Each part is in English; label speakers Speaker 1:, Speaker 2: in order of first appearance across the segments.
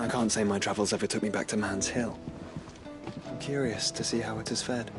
Speaker 1: I can't say my travels ever took me back to Man's Hill. I'm curious to see how it is fed.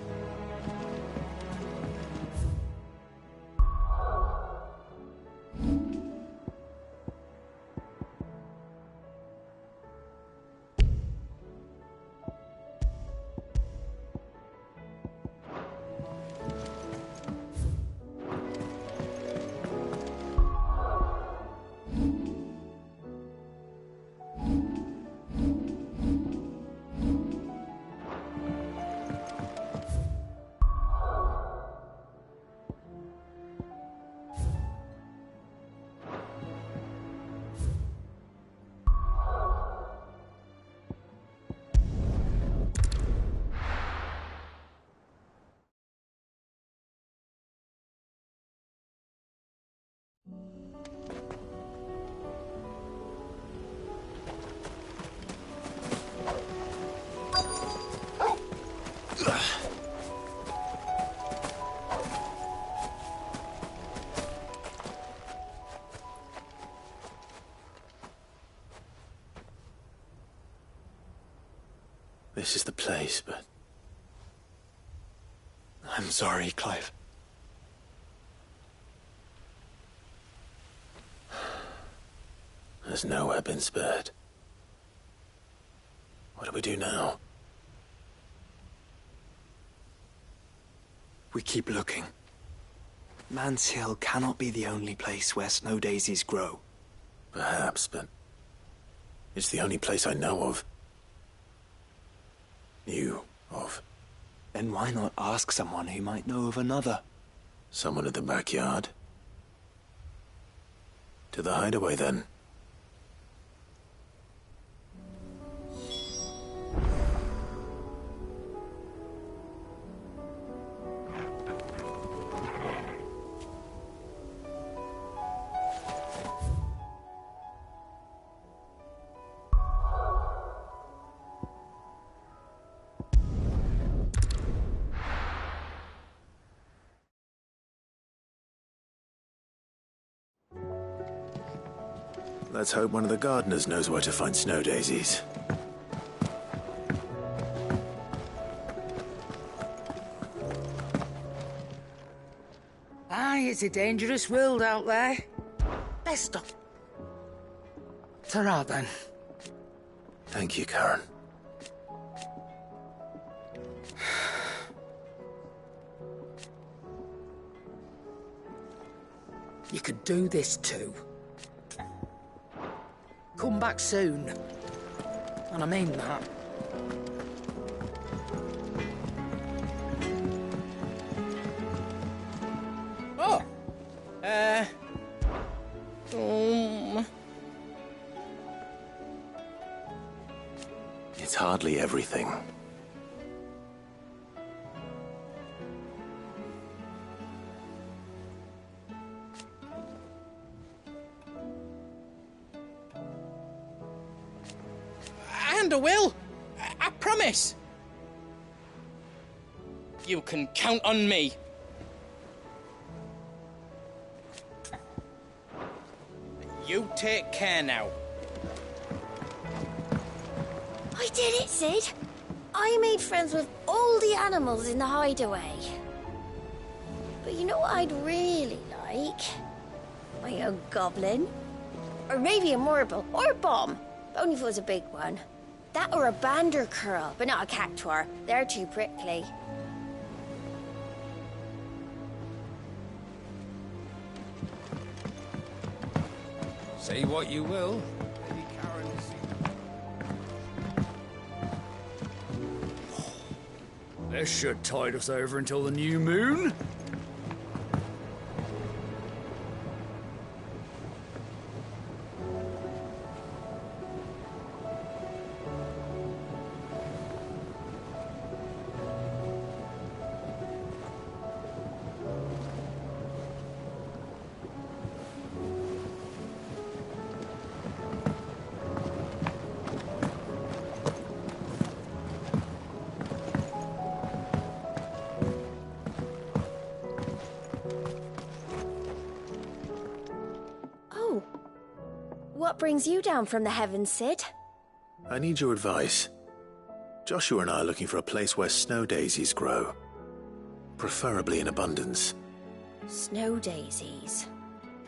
Speaker 2: This is the place, but...
Speaker 1: I'm sorry, Clive.
Speaker 2: Has nowhere been spared. What do we do now?
Speaker 1: We keep looking. Man's Hill cannot be the only place where snow daisies grow.
Speaker 2: Perhaps, but... it's the only place I know of. Knew of.
Speaker 1: Then why not ask someone who might know of another?
Speaker 2: Someone at the backyard? To the hideaway, then. Let's hope one of the gardeners knows where to find snow daisies.
Speaker 3: Aye, it's a dangerous world out there. Let's stop. Ta-ra, then.
Speaker 2: Thank you, Karen.
Speaker 3: You could do this too. Come back soon. And I mean that. Oh!
Speaker 2: It's hardly everything.
Speaker 4: And I will. I promise. You can count on me. You take care now.
Speaker 5: I did it, Sid. I made friends with all the animals in the hideaway. But you know what I'd really like? My own goblin. Or maybe a marble. Or a bomb. But only if it was a big one. That or a bander curl, but not a cactuar. They're too prickly.
Speaker 6: Say what you will. Lady Karen is... This should tide us over until the new moon.
Speaker 5: What brings you down from the heavens, Sid?
Speaker 2: I need your advice. Joshua and I are looking for a place where snow daisies grow. Preferably in abundance.
Speaker 5: Snow daisies.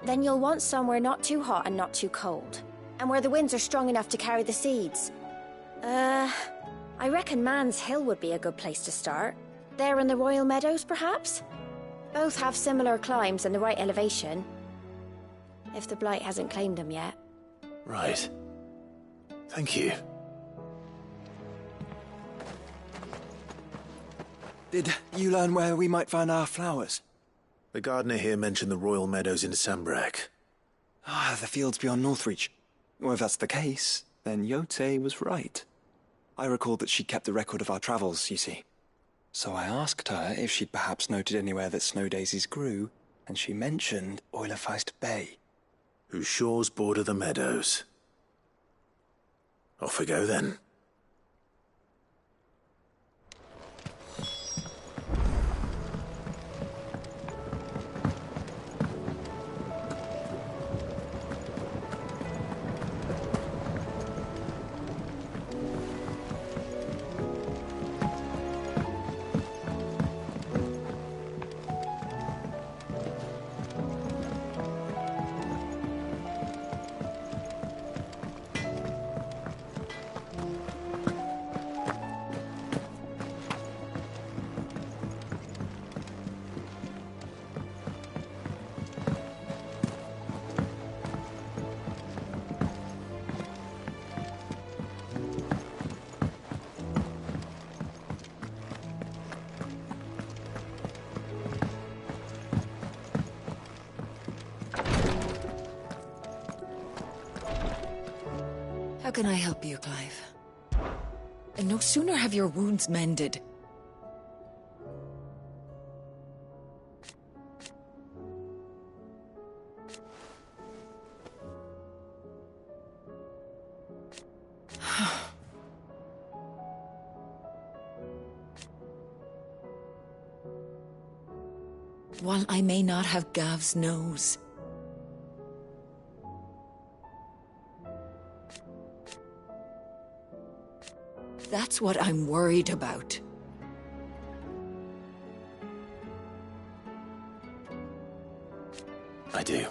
Speaker 5: Then you'll want somewhere not too hot and not too cold. And where the winds are strong enough to carry the seeds. I reckon Man's Hill would be a good place to start. There in the Royal Meadows, perhaps? Both have similar climbs and the right elevation. If the Blight hasn't claimed them yet.
Speaker 2: Right. Thank you.
Speaker 1: Did you learn where we might find our flowers?
Speaker 2: The gardener here mentioned the Royal Meadows in Sambrek.
Speaker 1: Ah, the fields beyond Northreach. Well, if that's the case, then Yote was right. I recalled that she kept the record of our travels, you see. So I asked her if she'd perhaps noted anywhere that snow daisies grew, and she mentioned Oilefeist Bay.
Speaker 2: Whose shores border the meadows. Off we go then.
Speaker 3: How can I help you, Clive? And no sooner have your wounds mended. While I may not have Gav's nose, that's what I'm worried about.
Speaker 2: I do.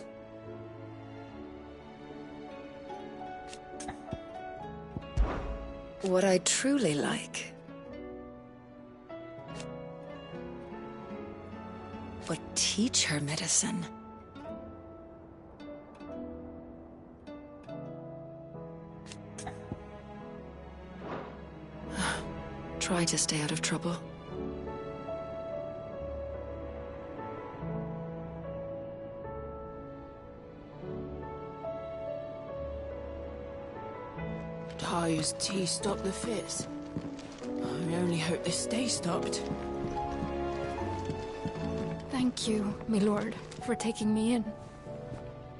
Speaker 3: What I truly like. But teach her medicine. Try to stay out of trouble.
Speaker 7: Ty's tea stopped the fits. I only hope this stays stopped.
Speaker 8: Thank you, my lord, for taking me in.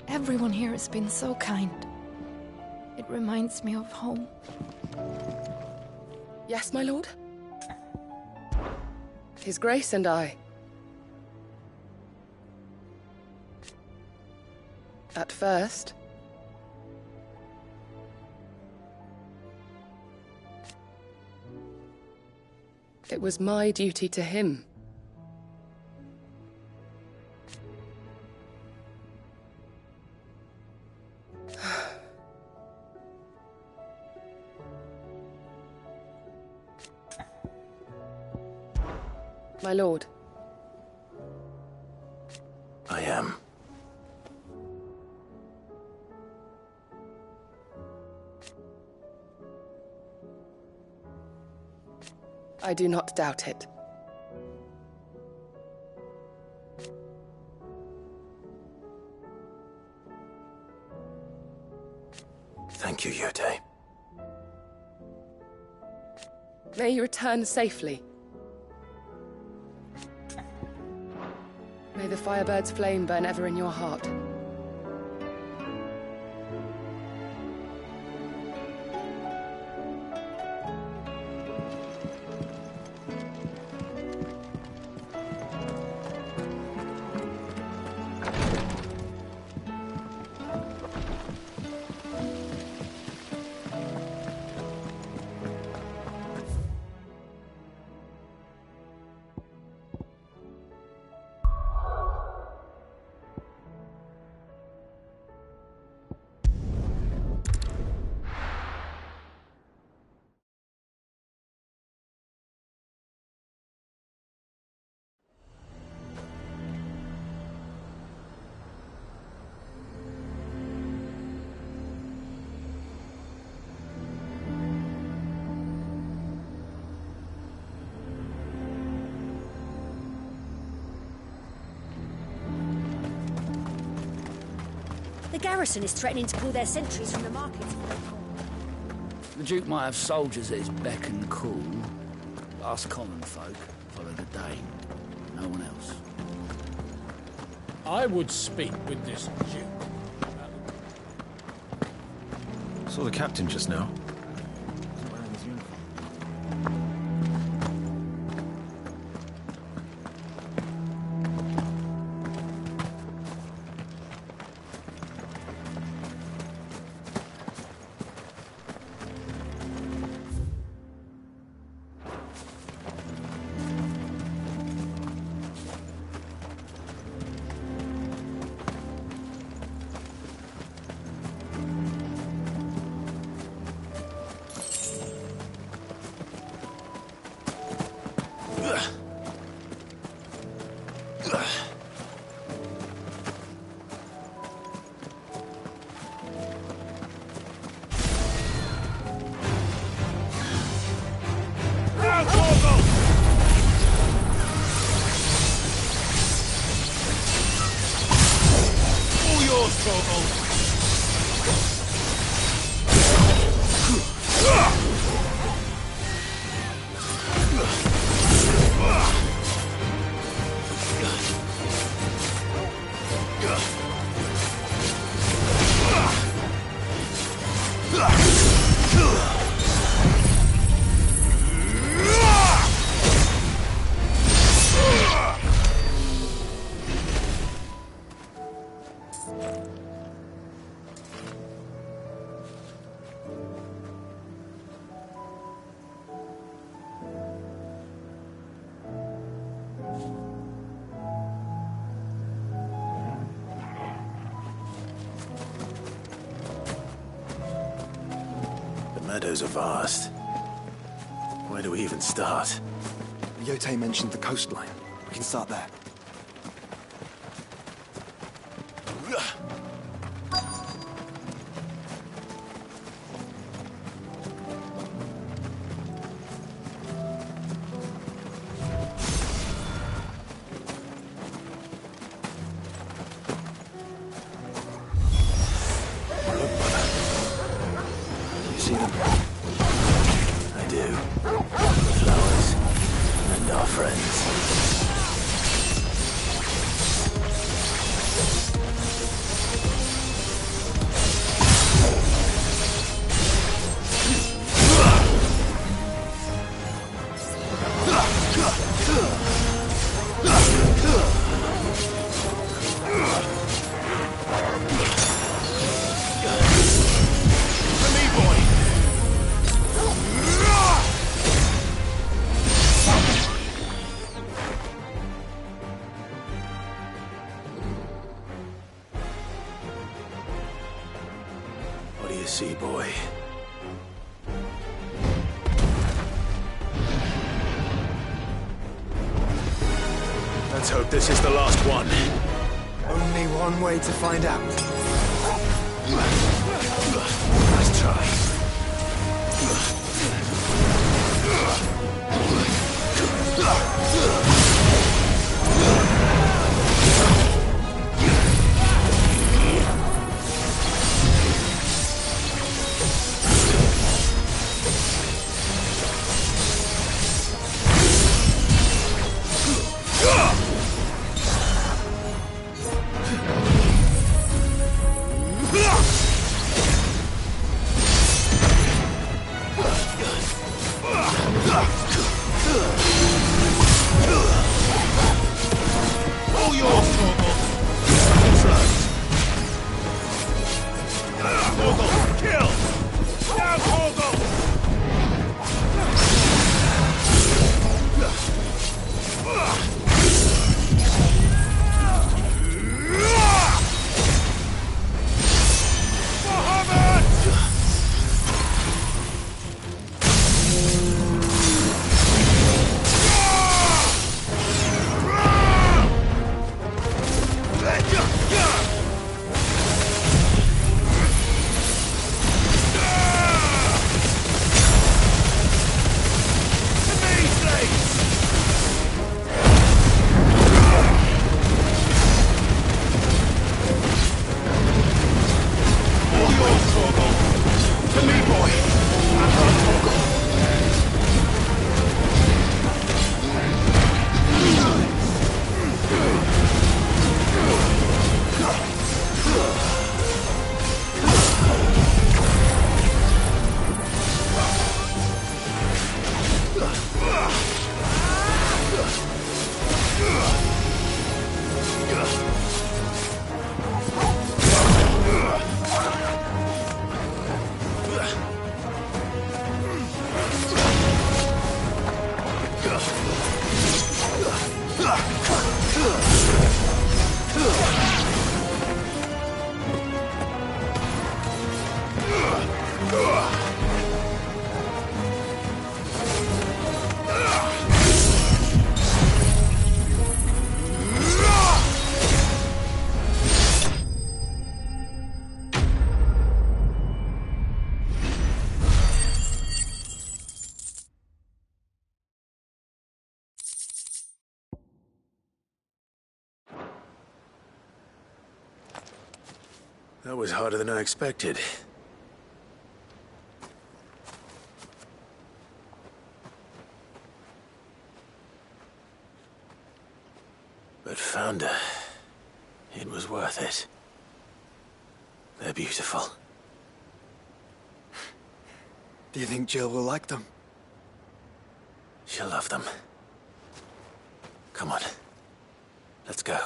Speaker 8: Everyone here has been so kind. It reminds me of home.
Speaker 9: Yes, my lord? His Grace and I. At first, it was my duty to him. My lord.
Speaker 2: I am.
Speaker 9: I do not doubt it.
Speaker 2: Thank you, Yote.
Speaker 9: May you return safely. May the Firebird's flame burn ever in your heart.
Speaker 5: The garrison is threatening to pull their sentries from the markets.
Speaker 10: The Duke might have soldiers at his beck and call. Us common folk follow the Dane. No one else.
Speaker 4: I would speak with this Duke.
Speaker 2: Saw the captain just now. Meadows are vast. Where do we even start?
Speaker 1: Yote mentioned the coastline. We can start there.
Speaker 2: See, boy. Let's hope this is the last one.
Speaker 1: Only one way to find out.
Speaker 2: Nice try. That was harder than I expected. But Founder, it was worth it. They're beautiful.
Speaker 1: Do you think Jill will like them?
Speaker 2: She'll love them. Come on. Let's go.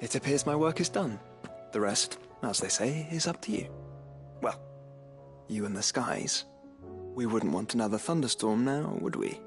Speaker 1: It appears my work is done. The rest, as they say, is up to you. Well, you and the skies. We wouldn't want another thunderstorm now, would we?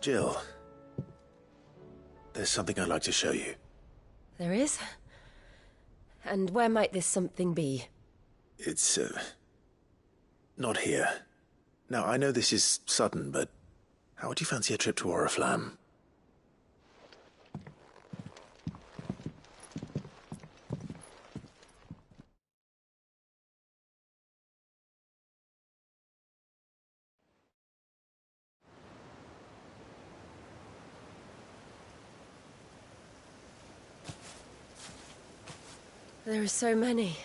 Speaker 2: Jill, there's something I'd like to show you.
Speaker 11: There is? And where might this something be?
Speaker 2: It's, not here. Now, I know this is sudden, but how would you fancy a trip to Oriflamme?
Speaker 11: There are so many.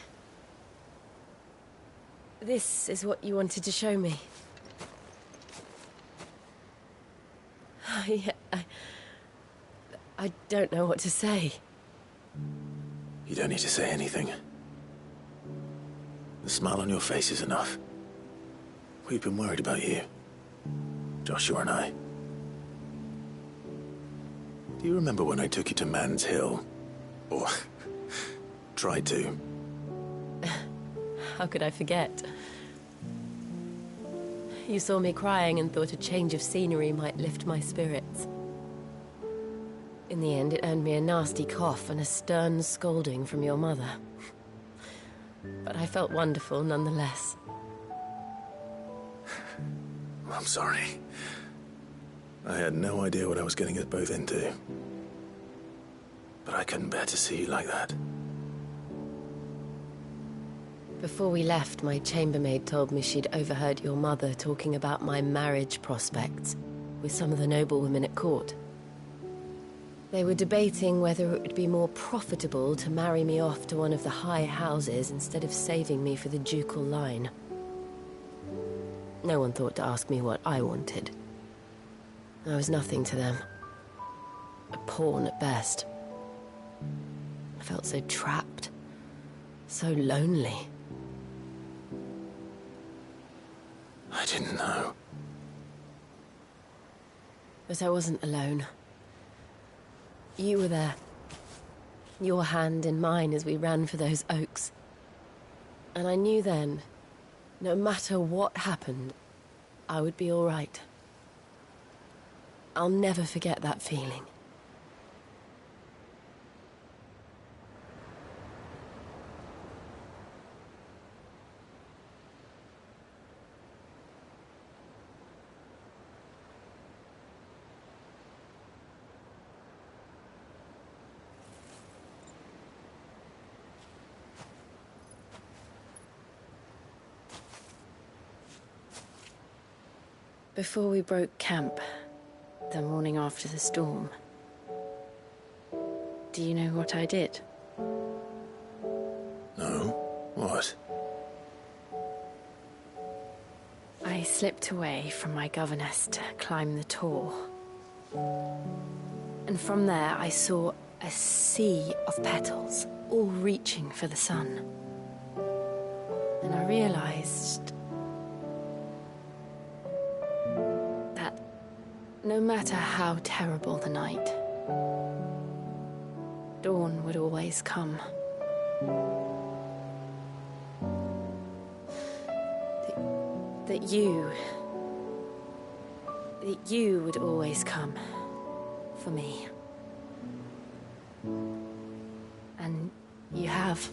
Speaker 11: This is what you wanted to show me. I don't know what to say.
Speaker 2: You don't need to say anything. The smile on your face is enough. We've been worried about you. Joshua and I. Do you remember when I took you to Man's Hill? Or tried to?
Speaker 11: How could I forget? You saw me crying and thought a change of scenery might lift my spirits. In the end, it earned me a nasty cough and a stern scolding from your mother. But I felt wonderful nonetheless.
Speaker 2: I'm sorry. I had no idea what I was getting us both into. But I couldn't bear to see you like that.
Speaker 11: Before we left, my chambermaid told me she'd overheard your mother talking about my marriage prospects with some of the noblewomen at court. They were debating whether it would be more profitable to marry me off to one of the high houses instead of saving me for the ducal line. No one thought to ask me what I wanted. I was nothing to them. A pawn at best. I felt so trapped, so lonely.
Speaker 2: I didn't know.
Speaker 11: But I wasn't alone. You were there. Your hand in mine as we ran for those oaks. And I knew then, no matter what happened, I would be all right. I'll never forget that feeling. Before we broke camp, the morning after the storm, do you know what I did?
Speaker 2: No? What?
Speaker 11: I slipped away from my governess to climb the tor. And from there I saw a sea of petals, all reaching for the sun. And I realized that no matter how terrible the night, dawn would always come. That you would always come for me. And you have.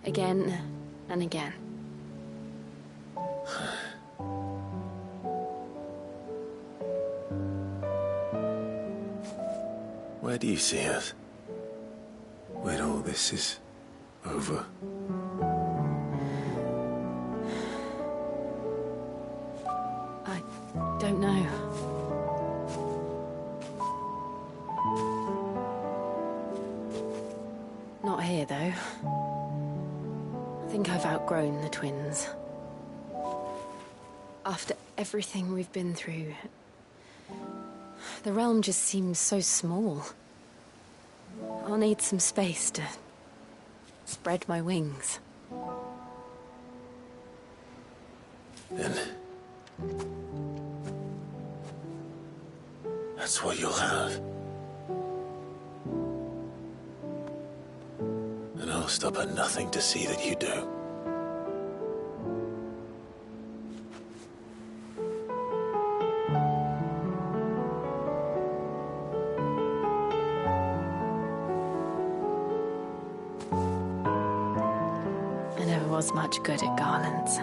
Speaker 11: Again and again.
Speaker 2: Where do you see us? When all this is over?
Speaker 11: I don't know. Not here, though. I think I've outgrown the twins. After everything we've been through, the realm just seems so small. I'll need some space to spread my wings.
Speaker 2: Then that's what you'll have. And I'll stop at nothing to see that you do.
Speaker 11: I never was much good at garlands,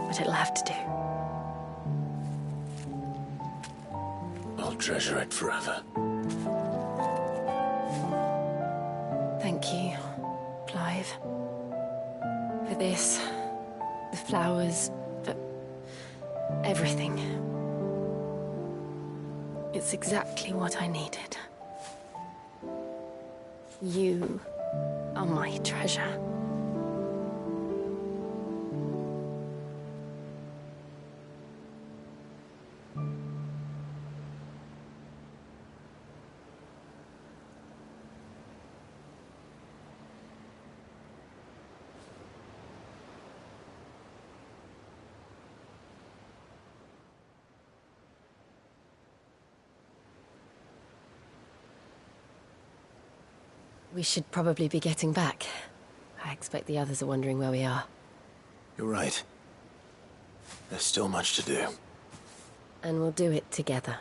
Speaker 11: but it'll have to do.
Speaker 2: I'll treasure it forever.
Speaker 11: Thank you, Clive. For this, the flowers, for everything. It's exactly what I needed. You are my treasure. We should probably be getting back. I expect the others are wondering where we are.
Speaker 2: You're right. There's still much to do.
Speaker 11: And we'll do it together.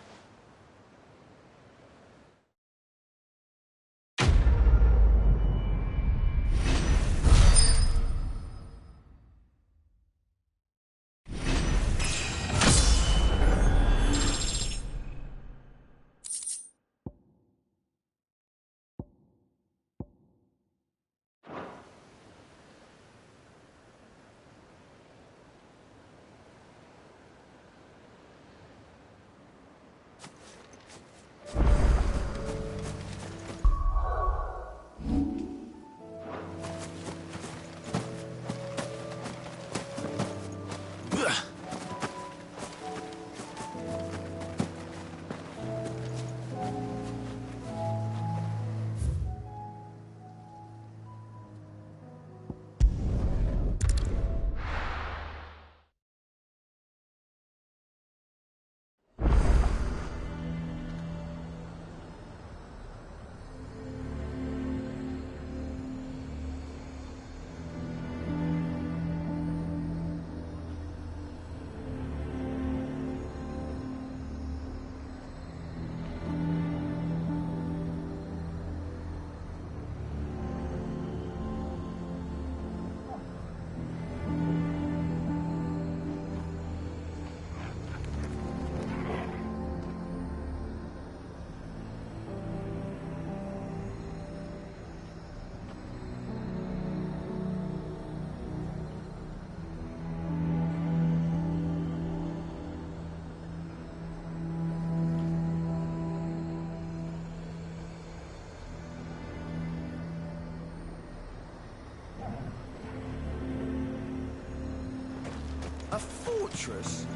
Speaker 10: A fortress?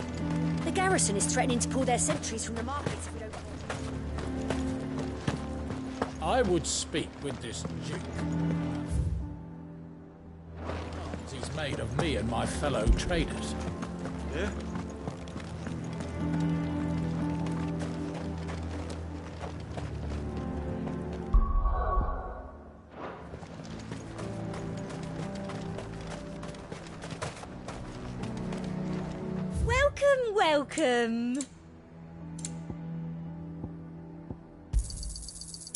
Speaker 5: The garrison is threatening to pull their sentries from the markets if we don't...
Speaker 4: I would speak with this Duke. He's made of me and my fellow traders.
Speaker 2: Yeah?
Speaker 5: Welcome, welcome.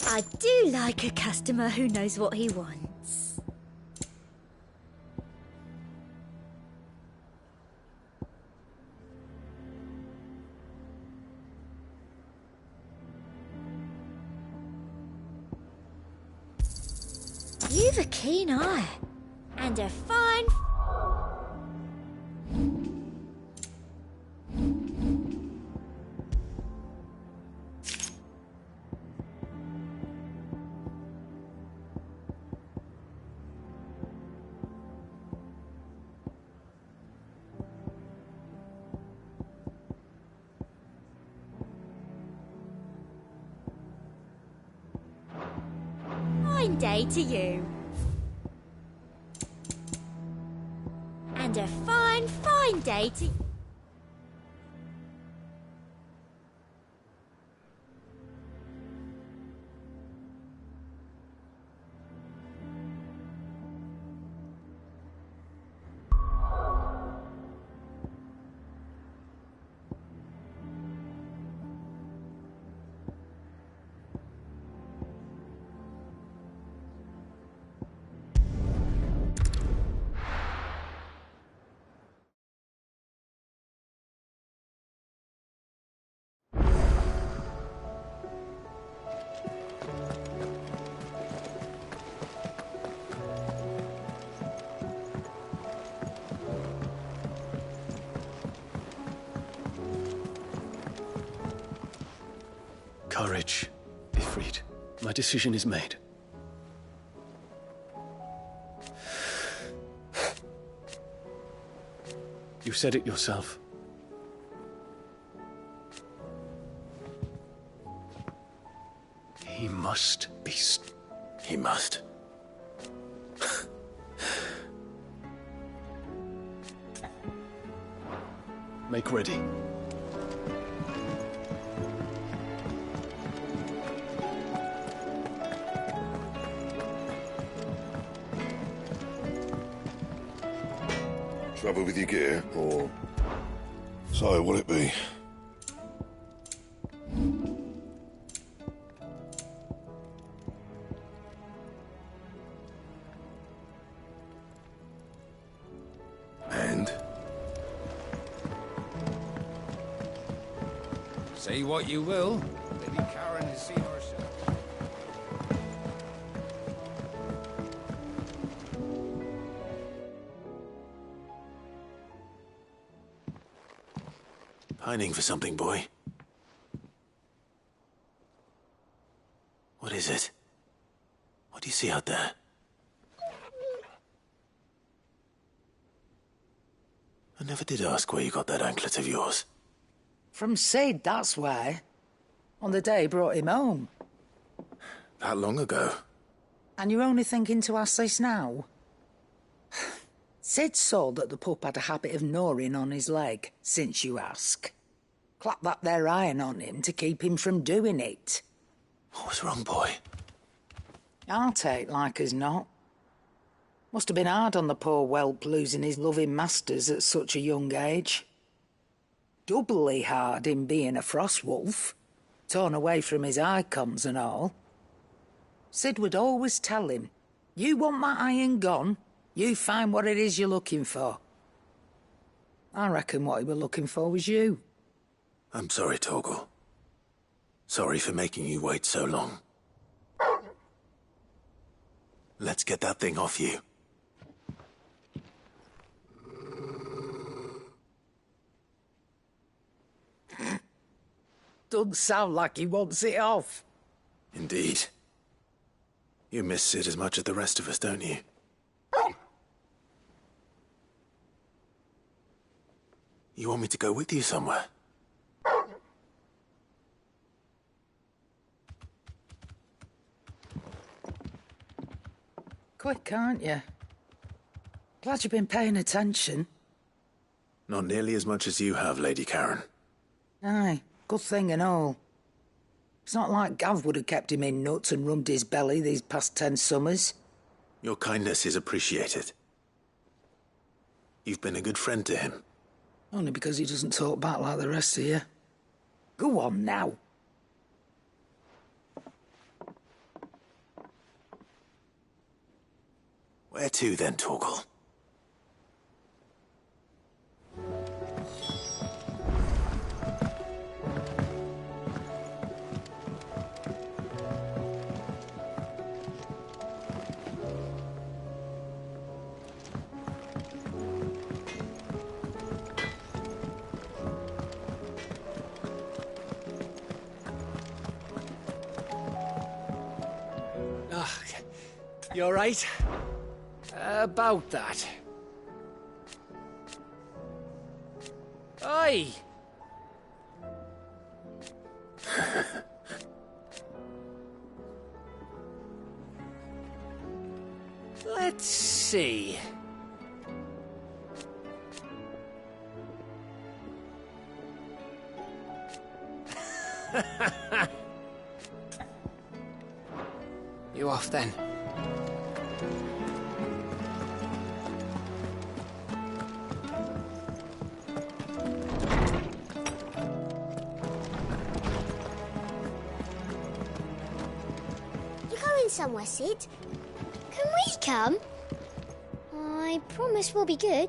Speaker 5: I do like a customer who knows what he wants. You've a keen eye and a fine... Fine day to you. And a fine, fine day to...
Speaker 12: Courage. Be freed. My decision is made. You said it yourself. He must be...
Speaker 2: He must.
Speaker 12: Make ready.
Speaker 13: Trouble with your gear, or... So, will it be?
Speaker 2: And?
Speaker 6: Say what you will. Lady Karen has seen herself.
Speaker 2: Pining for something, boy. What is it? What do you see out there? I never did ask where you got that anklet of yours.
Speaker 14: From Sid, that's why. On the day he brought him home.
Speaker 2: That long ago?
Speaker 14: And you're only thinking to ask this now? Sid saw that the pup had a habit of gnawing on his leg, since you ask. Clap that there iron on him to keep him from doing it.
Speaker 2: What was wrong, boy?
Speaker 14: I'll take like as not. Must have been hard on the poor whelp losing his loving masters at such a young age. Doubly hard in being a frost wolf, torn away from his icons and all. Sid would always tell him, you want that iron gone, you find what it is you're looking for. I reckon what he were looking for was you.
Speaker 2: I'm sorry, Torgal. Sorry for making you wait so long. Let's get that thing off you.
Speaker 14: Doesn't sound like he wants it off.
Speaker 2: Indeed. You miss Sid as much as the rest of us, don't you? You want me to go with you somewhere?
Speaker 14: Quick, aren't you? Glad you've been paying attention.
Speaker 2: Not nearly as much as you have, Lady Karen.
Speaker 14: Aye, good thing and all. It's not like Gav would have kept him in nuts and rubbed his belly these past 10 summers.
Speaker 2: Your kindness is appreciated. You've been a good friend to him.
Speaker 14: Only because he doesn't talk back like the rest of you. Go on now.
Speaker 2: Where to then, Torgal?
Speaker 6: You all right? About that. Oi! Let's see. You off then?
Speaker 5: Somewhere, Sid. Can we come? I promise we'll be good.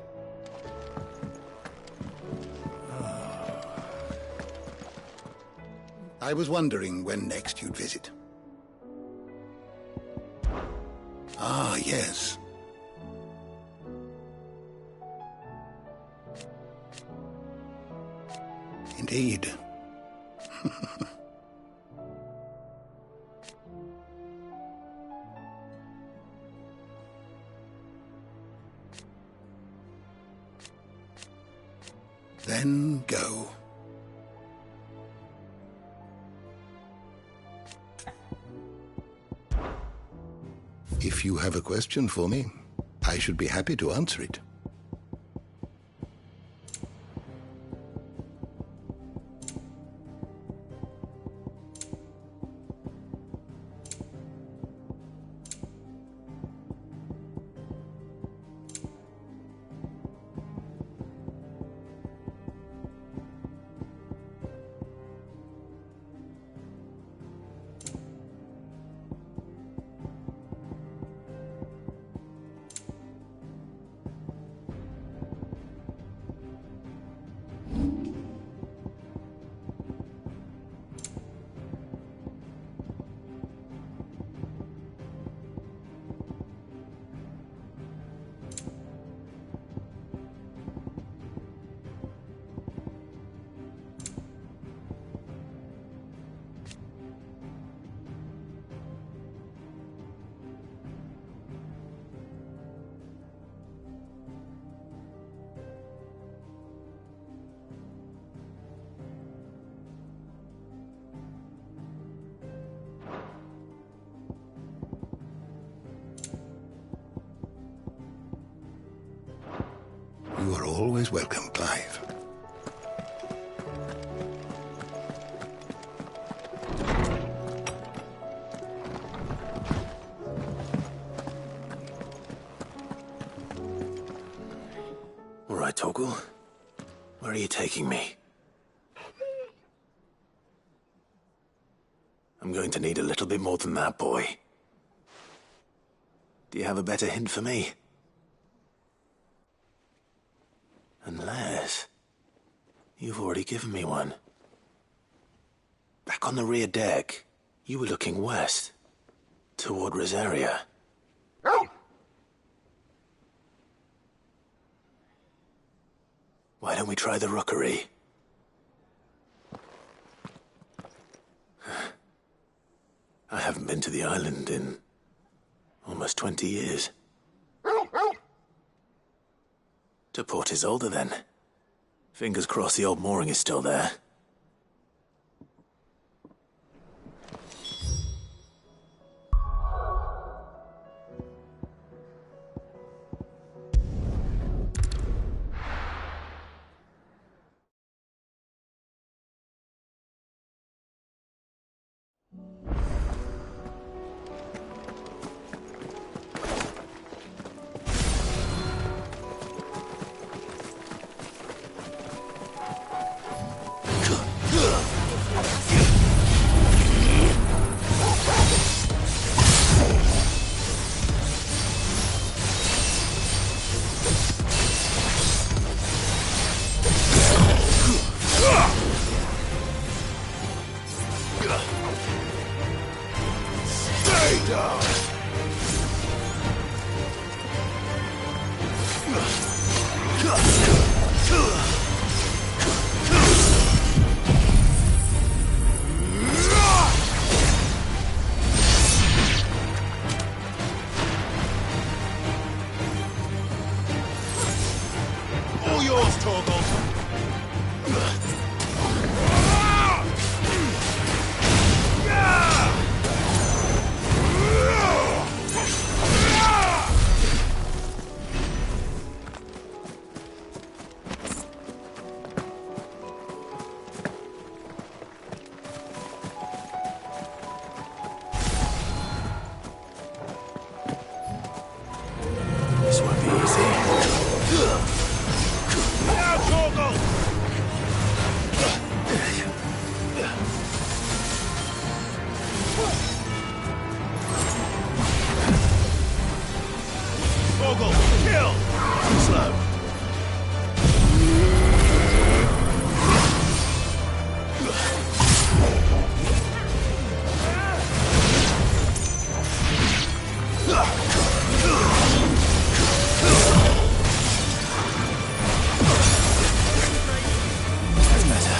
Speaker 13: I was wondering when next you'd visit. Ah, yes. Indeed. Then go. If you have a question for me, I should be happy to answer it. You are always welcome, Clive.
Speaker 2: All right, Torgal. Where are you taking me? I'm going to need a little bit more than that, boy. Do you have a better hint for me? Unless you've already given me one. Back on the rear deck, you were looking west, toward Rosaria. Why don't we try the rookery? I haven't been to the island in almost 20 years. To Port Isolde, then. Fingers crossed the old mooring is still there.
Speaker 15: All yours, Torgal.
Speaker 2: This won't be easy.
Speaker 15: Now, Torgal! Torgal, kill!
Speaker 2: Slow. That's better.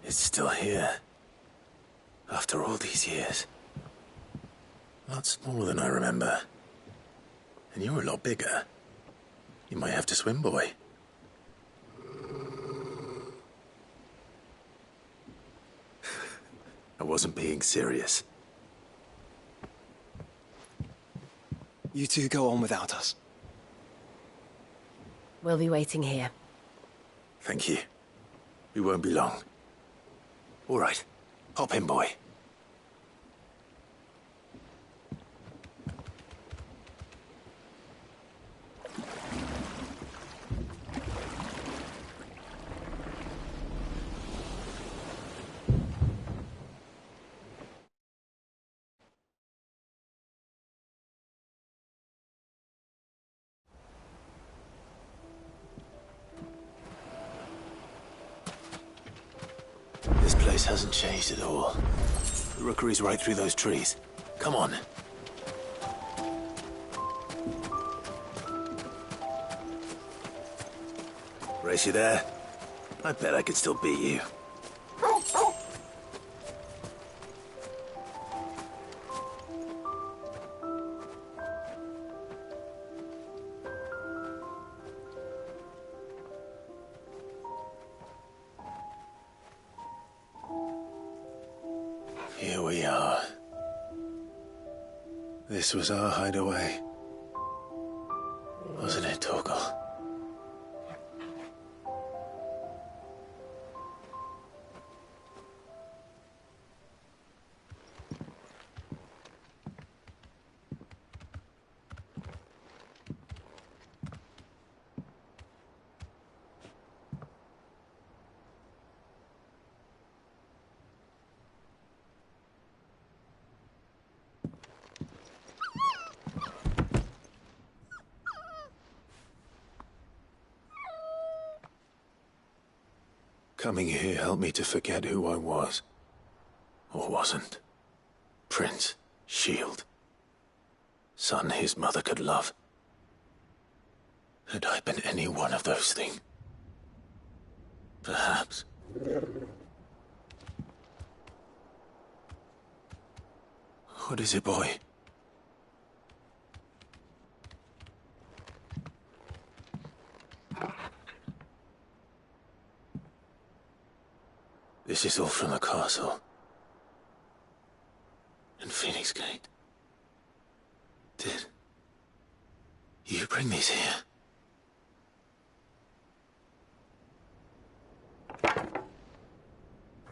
Speaker 2: It's still here. After all these years. A lot smaller than I remember. And you're a lot bigger. You might have to swim, boy. I wasn't being serious.
Speaker 1: You two go on without us.
Speaker 11: We'll be waiting here.
Speaker 2: Thank you. We won't be long. All right. Hop in, boy. This place hasn't changed at all. The rookery's right through those trees. Come on. Race you there? I bet I could still beat you. Here we are. This was our hideaway. Wasn't it, Torgal? Coming here helped me to forget who I was. Or wasn't. Prince, shield. Son his mother could love. Had I been any one of those things? Perhaps. What is it, boy? This is all from the castle. And Phoenix Gate. Did you bring these here?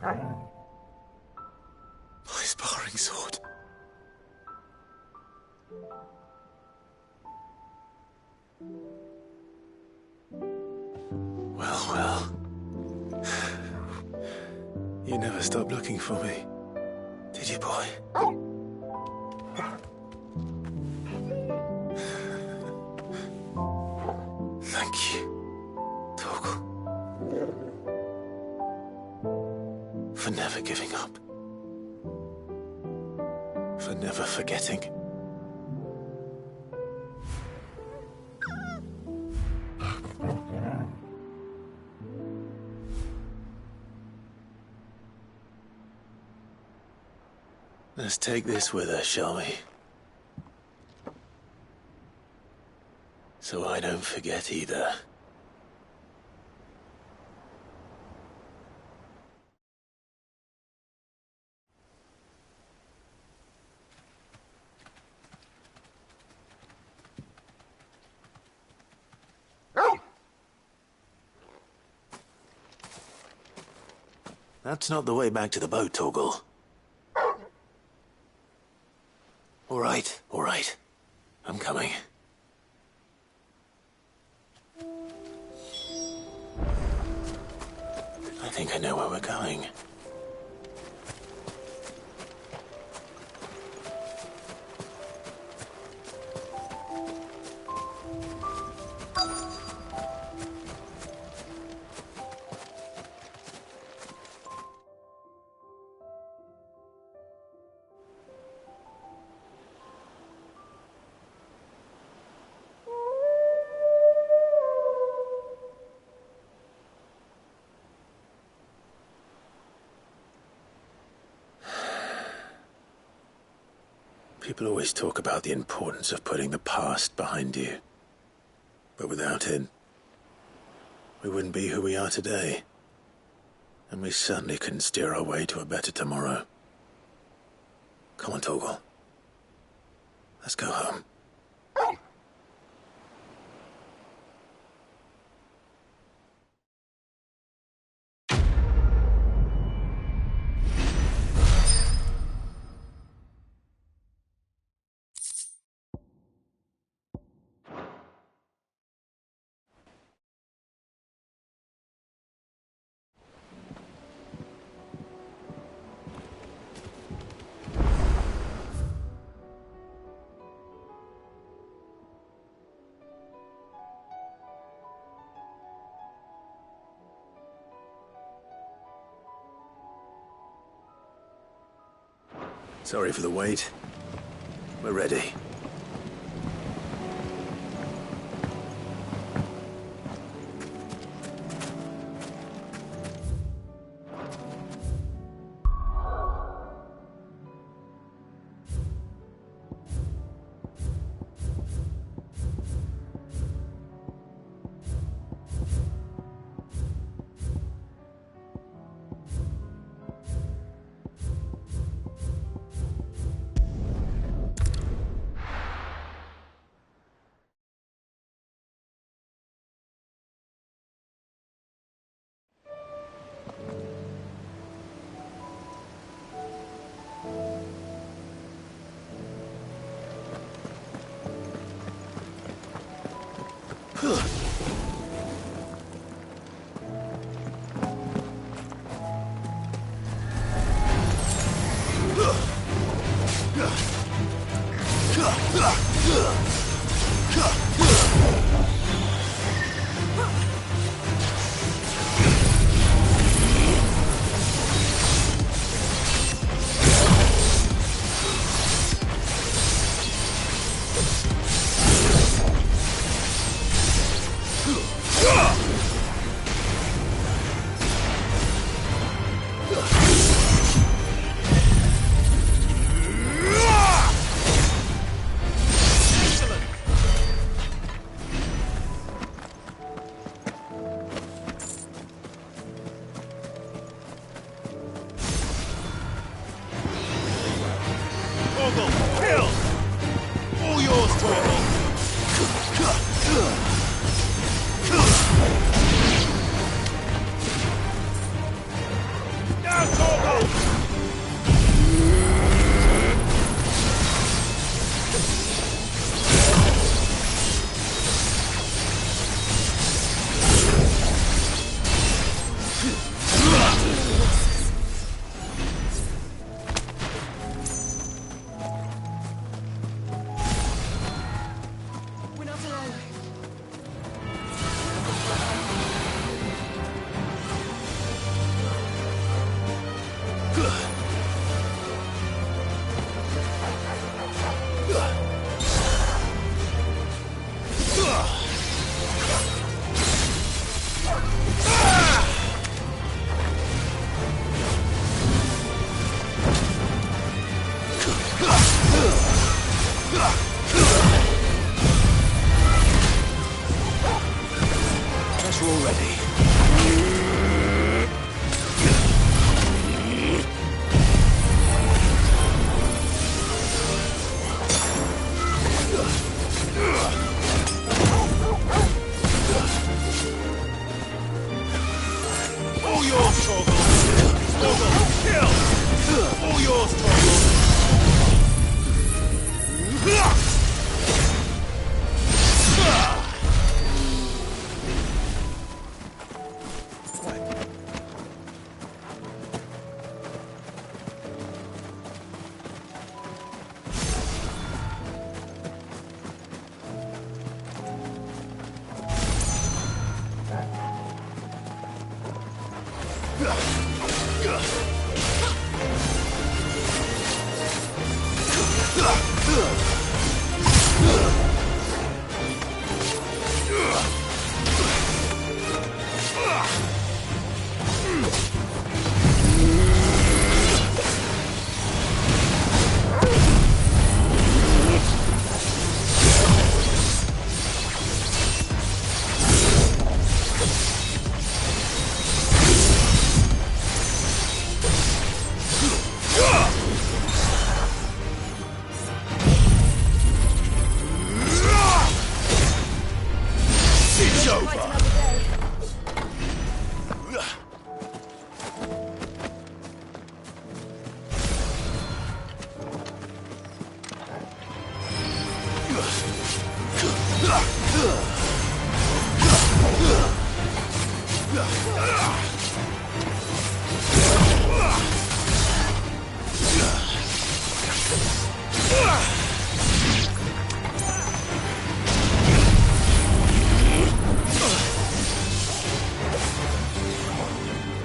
Speaker 2: My sparring sword. Well, well. You never stopped looking for me, did you, boy? Thank you, Torgal. For never giving up. For never forgetting. Let's take this with us, shall we? So I don't forget either. That's not the way back to the boat, Torgal. All right. I'm coming. I think I know where we're going. People always talk about the importance of putting the past behind you. But without it, we wouldn't be who we are today. And we certainly couldn't steer our way to a better tomorrow. Come on, Torgal. Let's go home. Sorry for the wait. We're ready.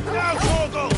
Speaker 15: Now, Torgal!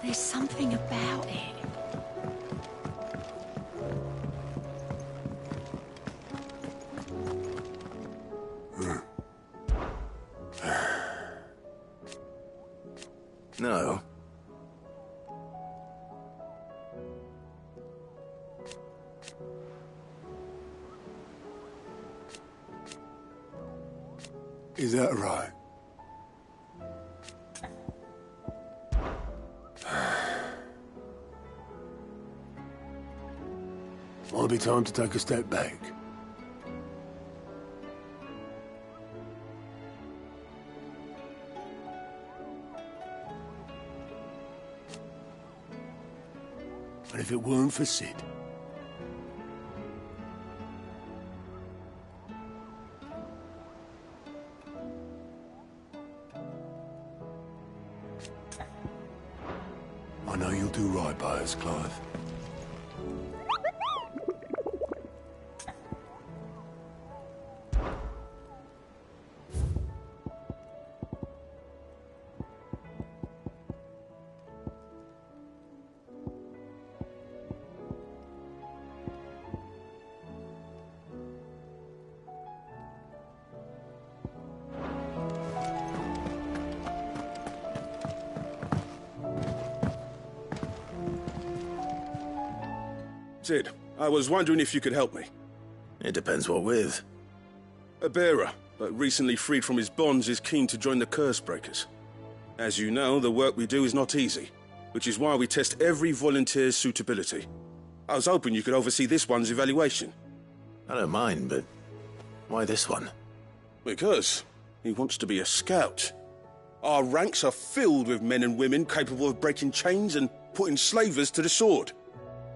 Speaker 8: There's something about it.
Speaker 2: No.
Speaker 15: Is that right? Might be time to take a step back. And if it weren't for Sid, I know you'll do right by us, Clive.
Speaker 16: Sid, I was wondering if you could help me.
Speaker 2: It depends what with.
Speaker 16: A bearer, but recently freed from his bonds, is keen to join the Curse Breakers. As you know, the work we do is not easy, which is why we test every volunteer's suitability. I was hoping you could oversee this one's evaluation.
Speaker 2: I don't mind, but why this one?
Speaker 16: Because he wants to be a scout. Our ranks are filled with men and women capable of breaking chains and putting slavers to the sword.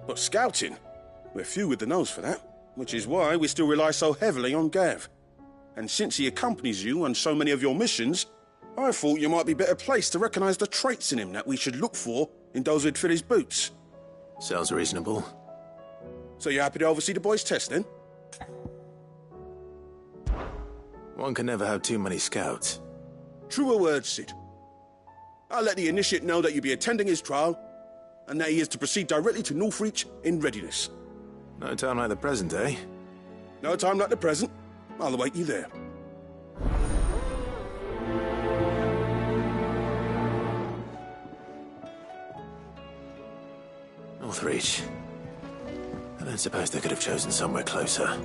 Speaker 16: But scouting, we're few with the nose for that, which is why we still rely so heavily on Gav. And since he accompanies you on so many of your missions, I thought you might be better placed to recognize the traits in him that we should look for in those who'd fill his boots.
Speaker 2: Sounds reasonable.
Speaker 16: So you're happy to oversee the boys' test, then?
Speaker 2: One can never have too many scouts.
Speaker 16: Truer words, Sid. I'll let the initiate know that you'll be attending his trial, and that he is to proceed directly to Northreach in readiness.
Speaker 2: No time like the present, eh?
Speaker 16: No time like the present. I'll await you there.
Speaker 2: Northreach. I don't suppose they could have chosen somewhere closer.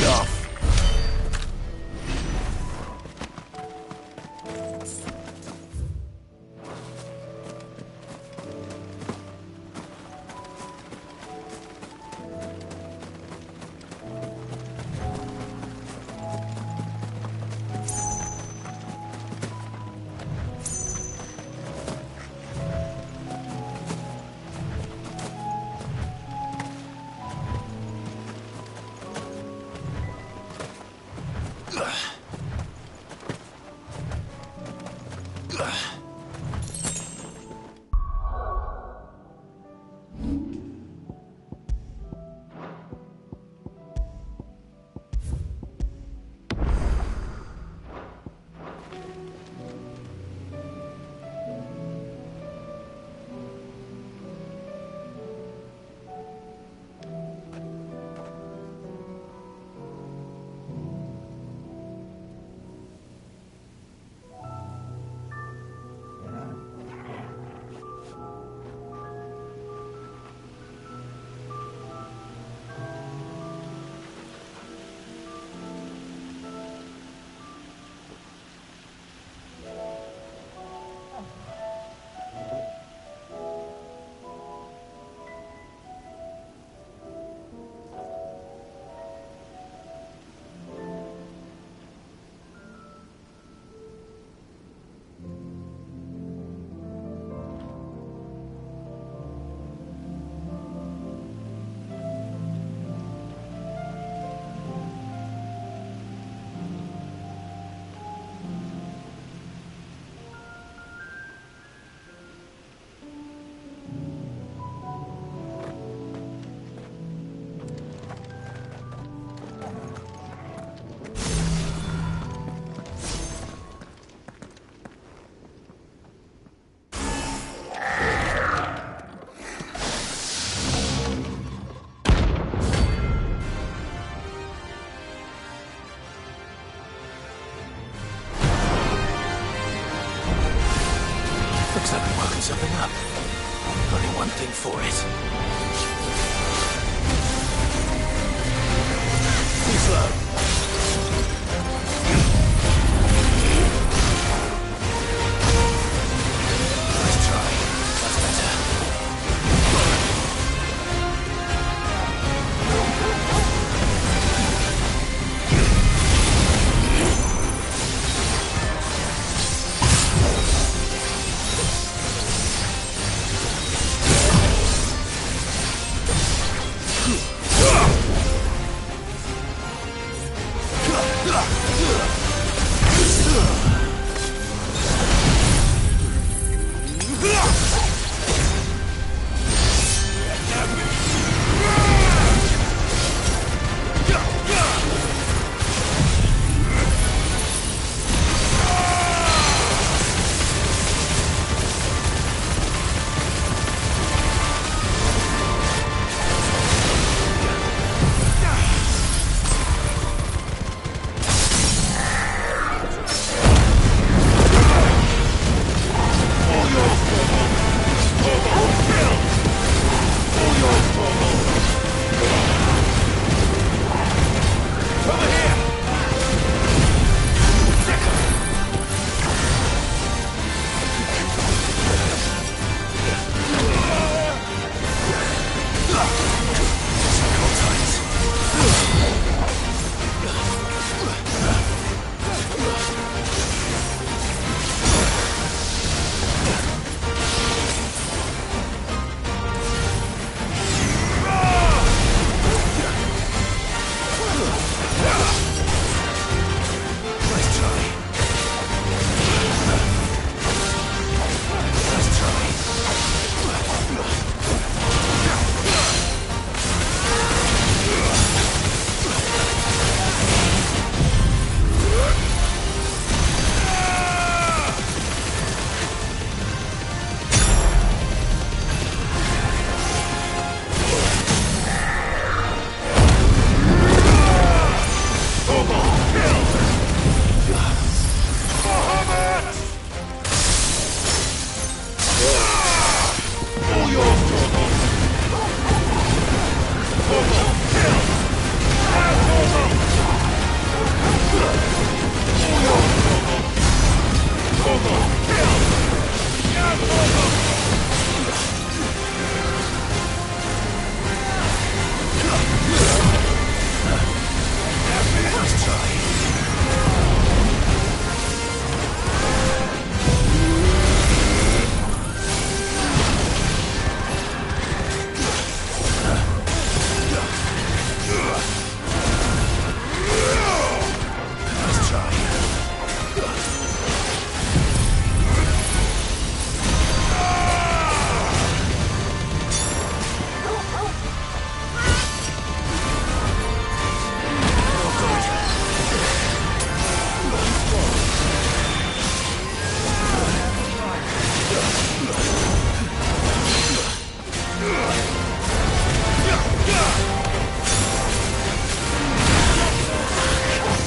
Speaker 15: stuff.
Speaker 2: Looks like we're working something up. Only one thing for it. Too slow. Nice try. That's better.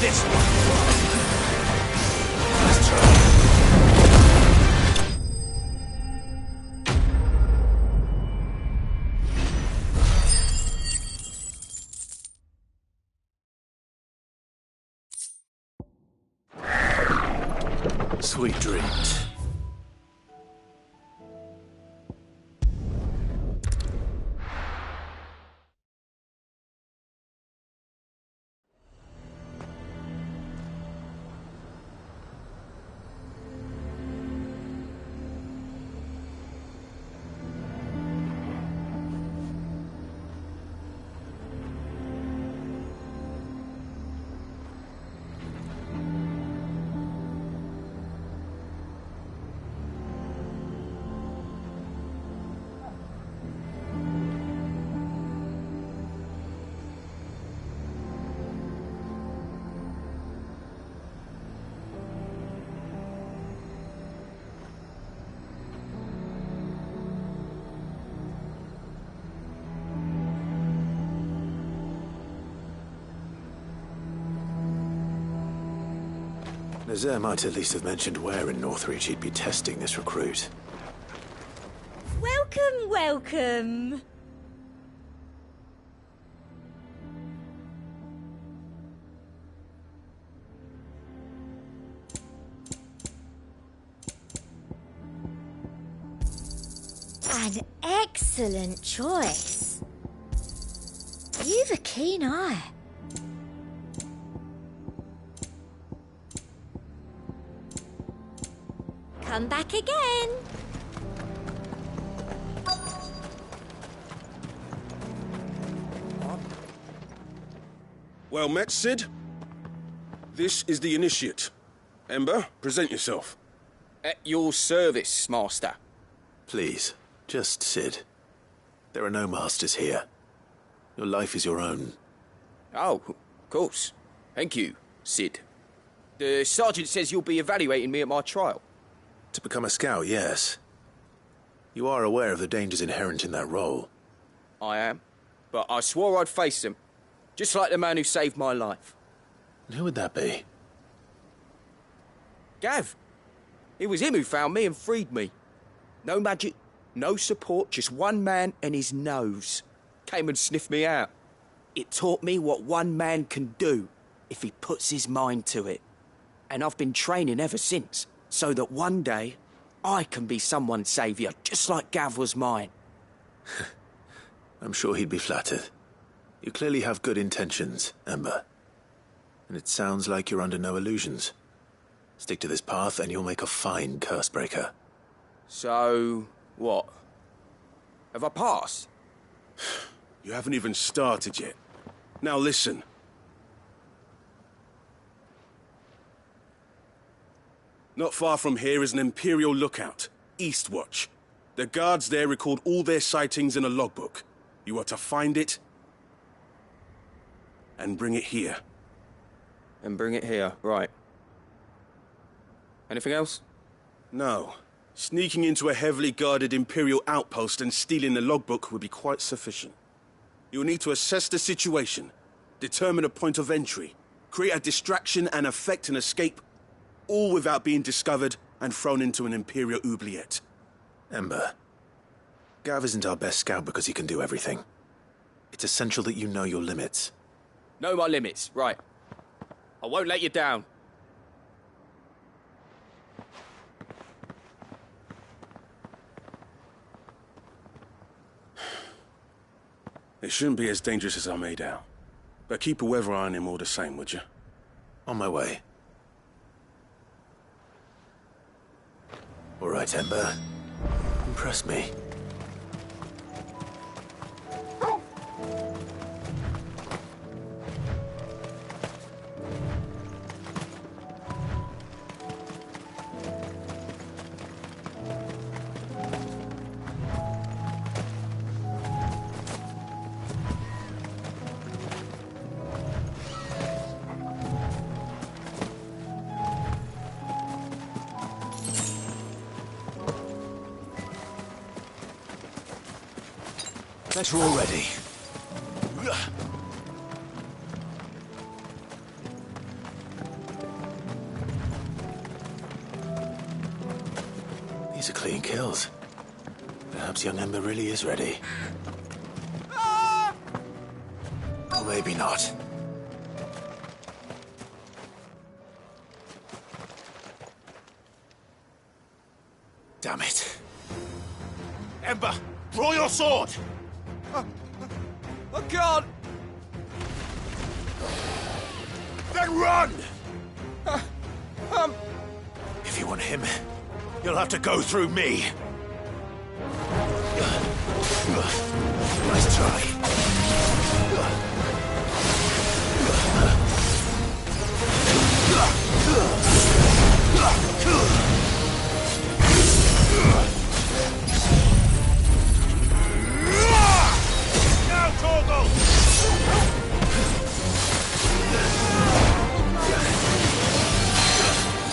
Speaker 6: this one. Let's try.
Speaker 2: Sweet dreams. Nazaire might at least have mentioned where in Northreach he'd be testing this recruit.
Speaker 17: Welcome, welcome. An excellent choice. You've a keen eye. Come back again.
Speaker 16: Well met, Sid. This is the Initiate. Ember, present yourself.
Speaker 6: At your service, Master.
Speaker 2: Please, just Sid. There are no masters here. Your life is your own.
Speaker 6: Oh, of course. Thank you, Sid. The Sergeant says you'll be evaluating me at my trial.
Speaker 2: To become a scout, yes. You are aware of the dangers inherent in that role.
Speaker 6: I am. But I swore I'd face them. Just like the man who saved my life.
Speaker 2: And who would that be?
Speaker 6: Gav. It was him who found me and freed me. No magic, no support, just one man and his nose. Came and sniffed me out. It taught me what one man can do if he puts his mind to it. And I've been training ever since, so that one day I can be someone's saviour, just like Gav was mine.
Speaker 2: I'm sure he'd be flattered. You clearly have good intentions, Ember. And it sounds like you're under no illusions. Stick to this path and you'll make a fine cursebreaker.
Speaker 6: So, what? Have I passed?
Speaker 16: You haven't even started yet. Now listen. Not far from here is an Imperial lookout, Eastwatch. The guards there record all their sightings in a logbook. You are to find it and bring it here.
Speaker 6: And bring it here, right. Anything else?
Speaker 16: No. Sneaking into a heavily guarded Imperial outpost and stealing the logbook would be quite sufficient. You'll need to assess the situation, determine a point of entry, create a distraction and effect an escape, all without being discovered and thrown into an Imperial oubliette.
Speaker 2: Ember, Gav isn't our best scout because he can do everything. It's essential that you know your limits.
Speaker 6: Know my limits, right. I won't let you down.
Speaker 16: It shouldn't be as dangerous as I made out. But keep a weather eye on him all the same, would you?
Speaker 2: On my way. All right, Ember. Impress me. Bet we're all ready. These are clean kills. Perhaps young Ember really is ready. Or maybe not. Damn it. Ember, draw your sword!
Speaker 6: I can't!
Speaker 2: Then run! If you want him, you'll have to go through me. Nice try. Now, Torgal!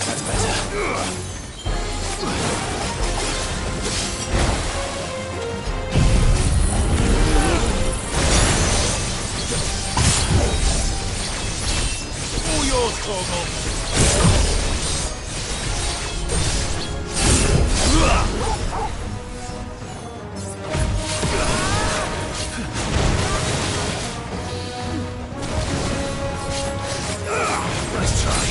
Speaker 2: That's better. All yours, Torgal. Nice try.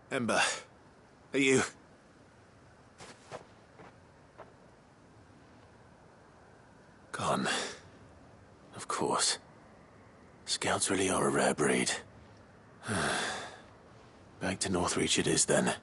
Speaker 2: Ember, are you... Gone. Of course. Scouts really are a rare breed. Back to Northreach it is, then.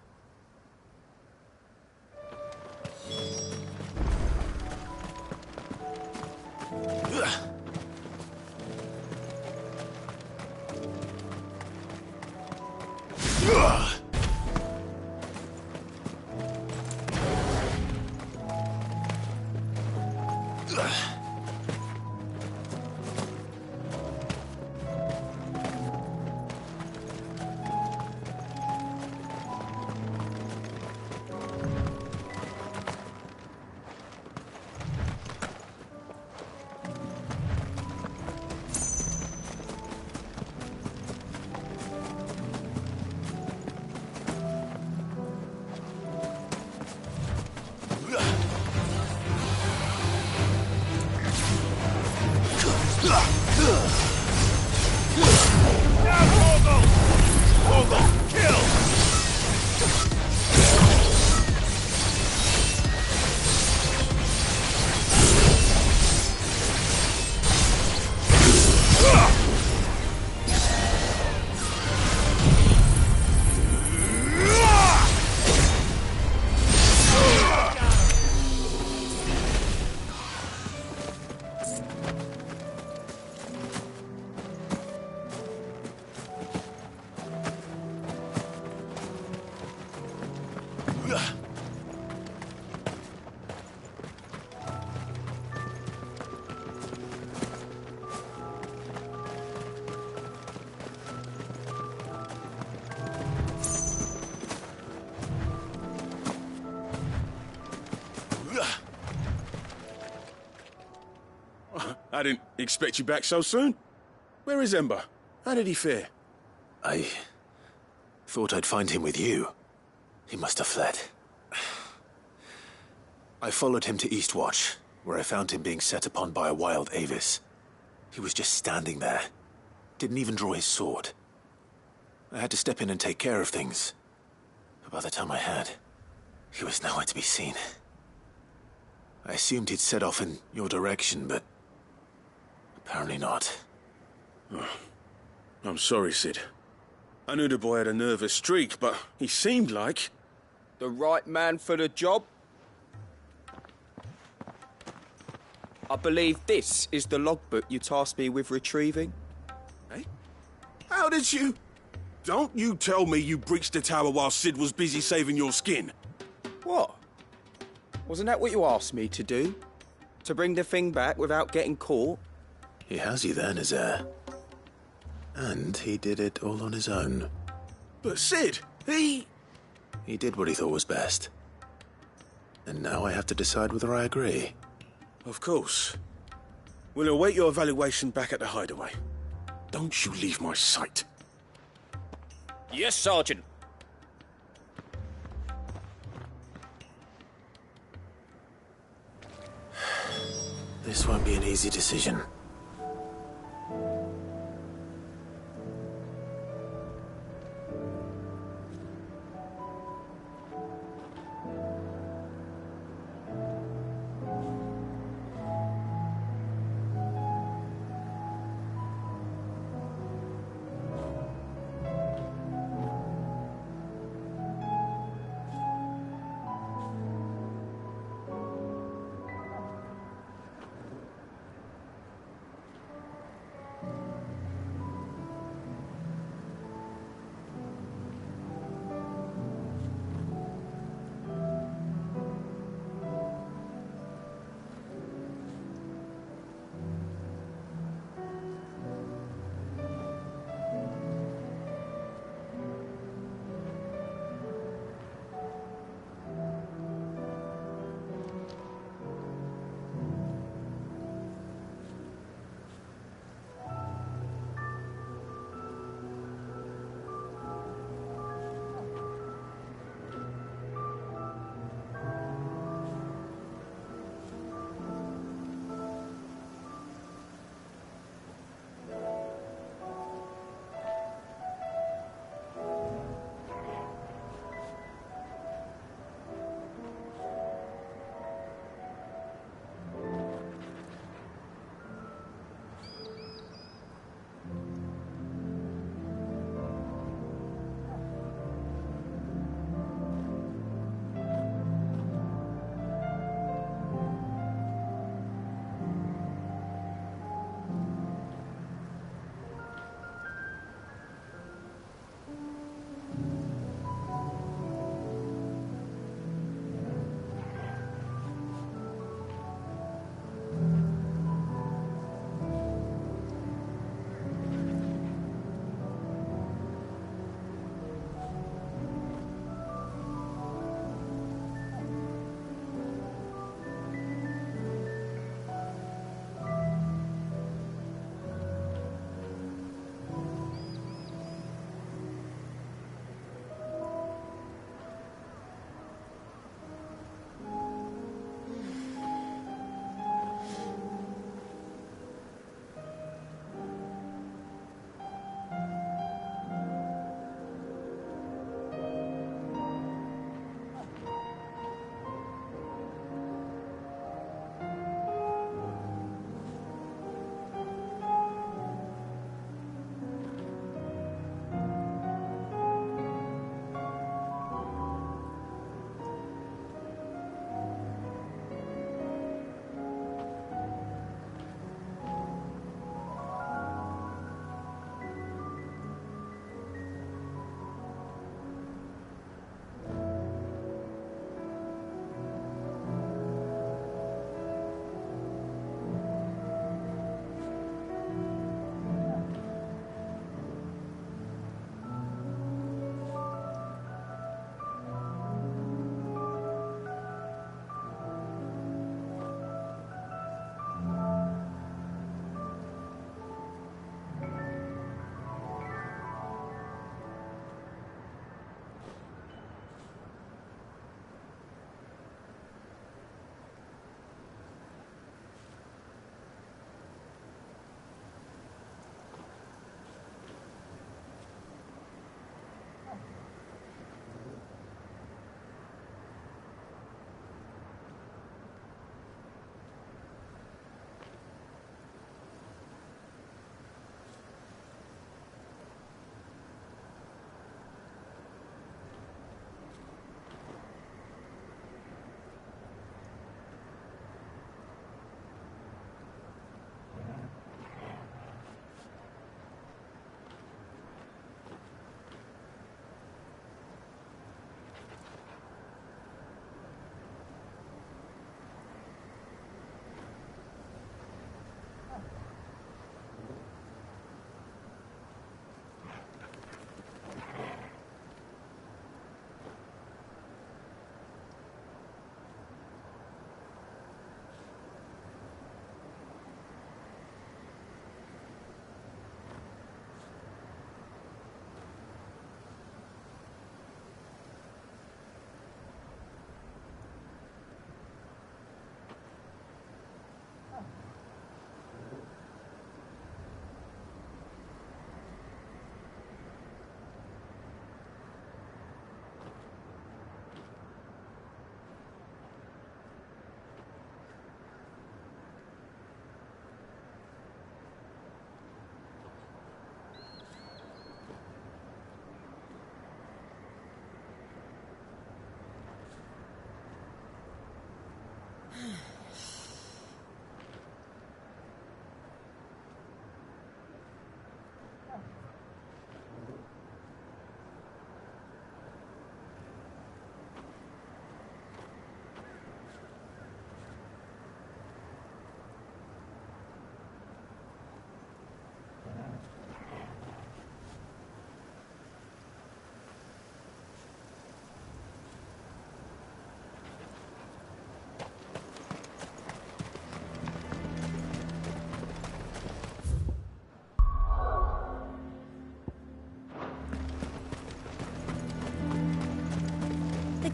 Speaker 16: I didn't expect you back so soon. Where is Ember? How did he fare?
Speaker 2: I thought I'd find him with you. He must have fled. I followed him to Eastwatch, where I found him being set upon by a wild Avis. He was just standing there. Didn't even draw his sword. I had to step in and take care of things. But by the time I had, he was nowhere to be seen. I assumed he'd set off in your direction, but apparently not.
Speaker 16: Oh, I'm sorry, Sid. I knew the boy had a nervous streak, but he seemed like...
Speaker 6: The right man for the job? I believe this is the logbook you tasked me with retrieving.
Speaker 16: Eh? How did you... Don't you tell me you breached the tower while Sid was busy saving your skin.
Speaker 6: What? Wasn't that what you asked me to do? To bring the thing back without getting caught?
Speaker 2: He has you there, Nazaire. And he did it all on his own.
Speaker 16: But Sid, he
Speaker 2: did what he thought was best. And now I have to decide whether I agree.
Speaker 16: Of course. We'll await your evaluation back at the hideaway. Don't you leave my sight.
Speaker 6: Yes, Sergeant.
Speaker 2: This won't be an easy decision.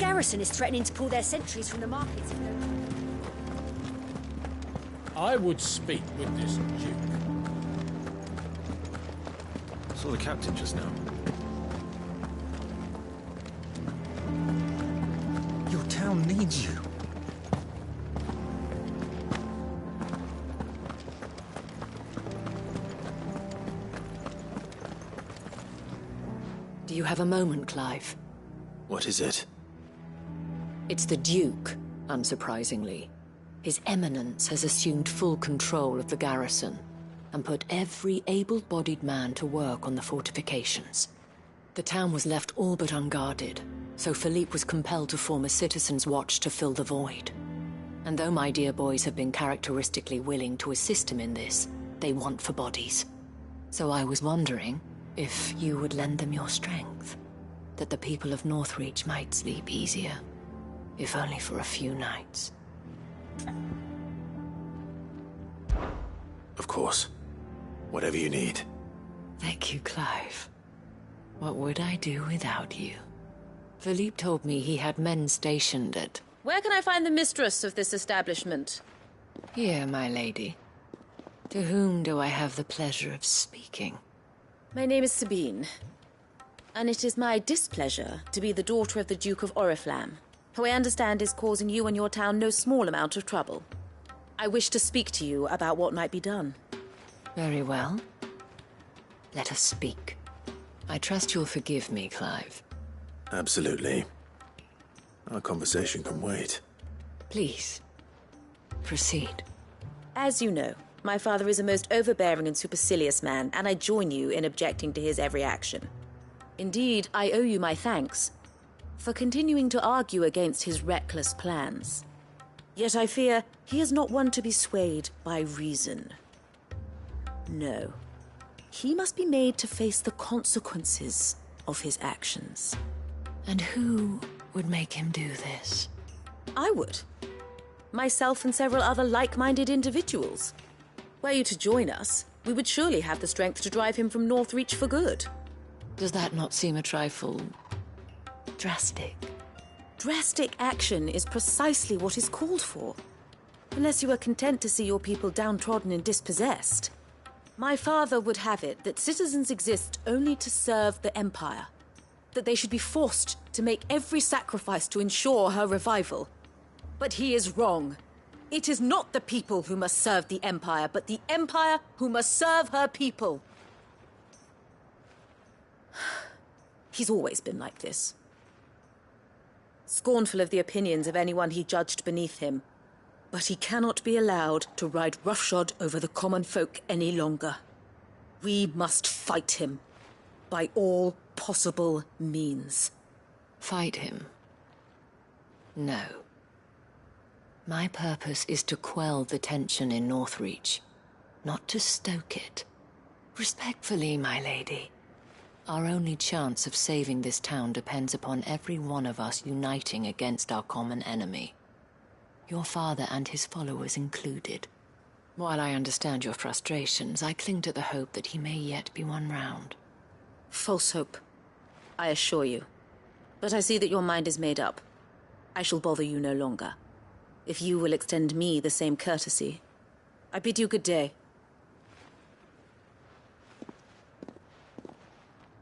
Speaker 18: garrison is threatening to pull their sentries from the markets.
Speaker 10: I would speak with this duke.
Speaker 12: Saw the captain just now.
Speaker 1: Your town needs you.
Speaker 9: Do you have a moment, Clive?
Speaker 2: What is it?
Speaker 9: It's the Duke, unsurprisingly. His Eminence has assumed full control of the garrison and put every able-bodied man to work on the fortifications. The town was left all but unguarded, so Philippe was compelled to form a citizens' watch to fill the void. And though my dear boys have been characteristically willing to assist him in this, they want for bodies. So I was wondering if you would lend them your strength, that the people of Northreach might sleep easier, if only for a few nights.
Speaker 2: Of course. Whatever you need.
Speaker 9: Thank you, Clive. What would I do without you? Philippe told me he had men stationed at...
Speaker 19: Where can I find the mistress of this establishment?
Speaker 9: Here, my lady. To whom do I have the pleasure of speaking?
Speaker 19: My name is Sabine, and it is my displeasure to be the daughter of the Duke of Oriflamme, who I understand is causing you and your town no small amount of trouble. I wish to speak to you about what might be done.
Speaker 9: Very well. Let us speak. I trust you'll forgive me, Clive.
Speaker 2: Absolutely. Our conversation can wait.
Speaker 9: Please, proceed.
Speaker 19: As you know, my father is a most overbearing and supercilious man, and I join you in objecting to his every action. Indeed, I owe you my thanks for continuing to argue against his reckless plans. Yet I fear he is not one to be swayed by reason. No. He must be made to face the consequences of his actions.
Speaker 9: And who would make him do this?
Speaker 19: I would. Myself and several other like-minded individuals. Were you to join us, we would surely have the strength to drive him from Northreach for good.
Speaker 9: Does that not seem a trifle... drastic?
Speaker 19: Drastic action is precisely what is called for. Unless you are content to see your people downtrodden and dispossessed. My father would have it that citizens exist only to serve the Empire. That they should be forced to make every sacrifice to ensure her revival. But he is wrong. It is not the people who must serve the Empire, but the Empire who must serve her people. He's always been like this. Scornful of the opinions of anyone he judged beneath him. But he cannot be allowed to ride roughshod over the common folk any longer. We must fight him by all possible means.
Speaker 9: Fight him? No. My purpose is to quell the tension in Northreach, not to stoke it. Respectfully, my lady. Our only chance of saving this town depends upon every one of us uniting against our common enemy. Your father and his followers included. While I understand your frustrations, I cling to the hope that he may yet be won round.
Speaker 19: False hope, I assure you. But I see that your mind is made up. I shall bother you no longer. If you will extend me the same courtesy, I bid you good day.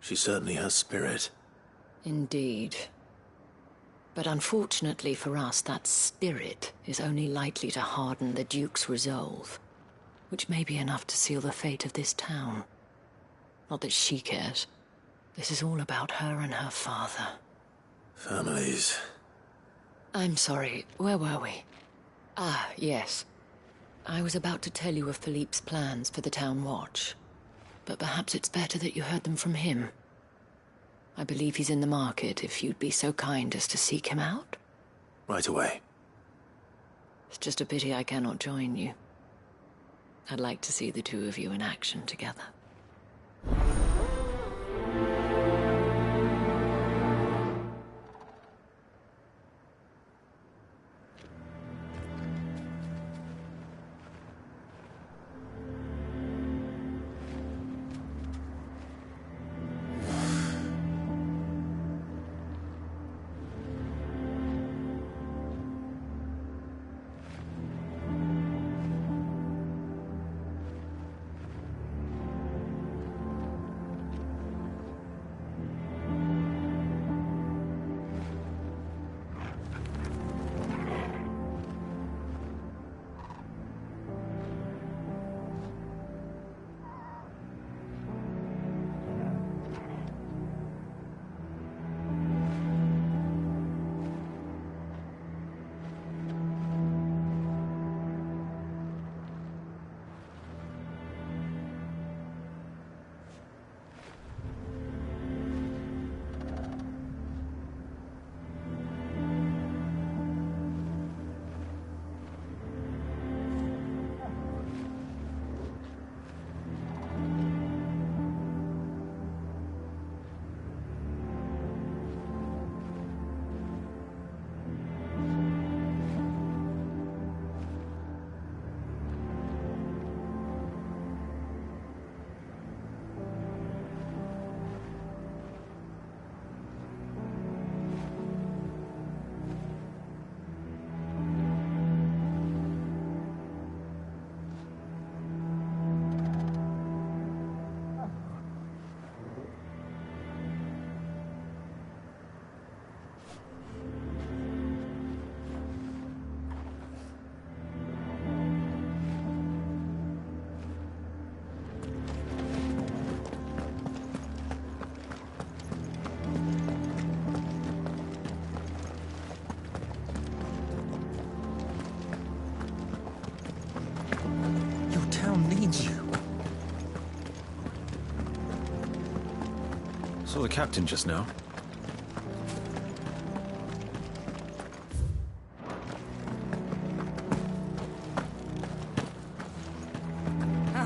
Speaker 2: She certainly has spirit.
Speaker 9: Indeed. But unfortunately for us, that spirit is only likely to harden the Duke's resolve, which may be enough to seal the fate of this town. Not that she cares. This is all about her and her father.
Speaker 2: Families.
Speaker 9: I'm sorry, where were we? Ah, yes. I was about to tell you of Philippe's plans for the town watch, but perhaps it's better that you heard them from him. I believe he's in the market, if you'd be so kind as to seek him out.
Speaker 2: Right away.
Speaker 9: It's just a pity I cannot join you. I'd like to see the two of you in action together.
Speaker 12: Saw the captain just now.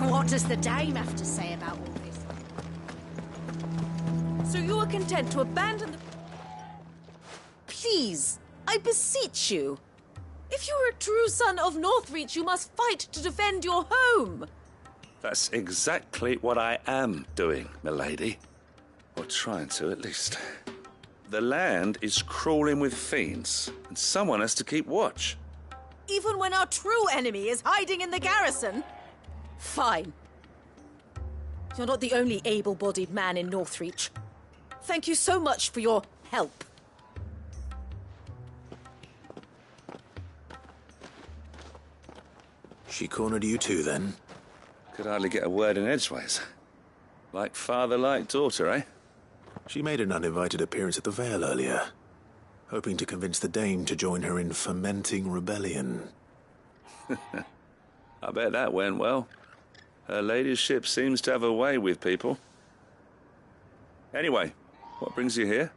Speaker 18: What does the dame have to say about all this?
Speaker 19: So you are content to abandon the... Please, I beseech you. If you are a true son of Northreach, you must fight to defend your home.
Speaker 20: That's exactly what I am doing, milady. Or trying to, at least. The land is crawling with fiends, and someone has to keep watch.
Speaker 19: Even when our true enemy is hiding in the garrison? Fine. You're not the only able-bodied man in Northreach. Thank you so much for your help.
Speaker 2: She cornered you too, then?
Speaker 20: Could hardly get a word in edgeways. Like father, like daughter, eh?
Speaker 2: She made an uninvited appearance at the Vale earlier, hoping to convince the Dame to join her in fomenting rebellion.
Speaker 20: I bet that went well. Her ladyship seems to have a way with people. Anyway, what brings you here?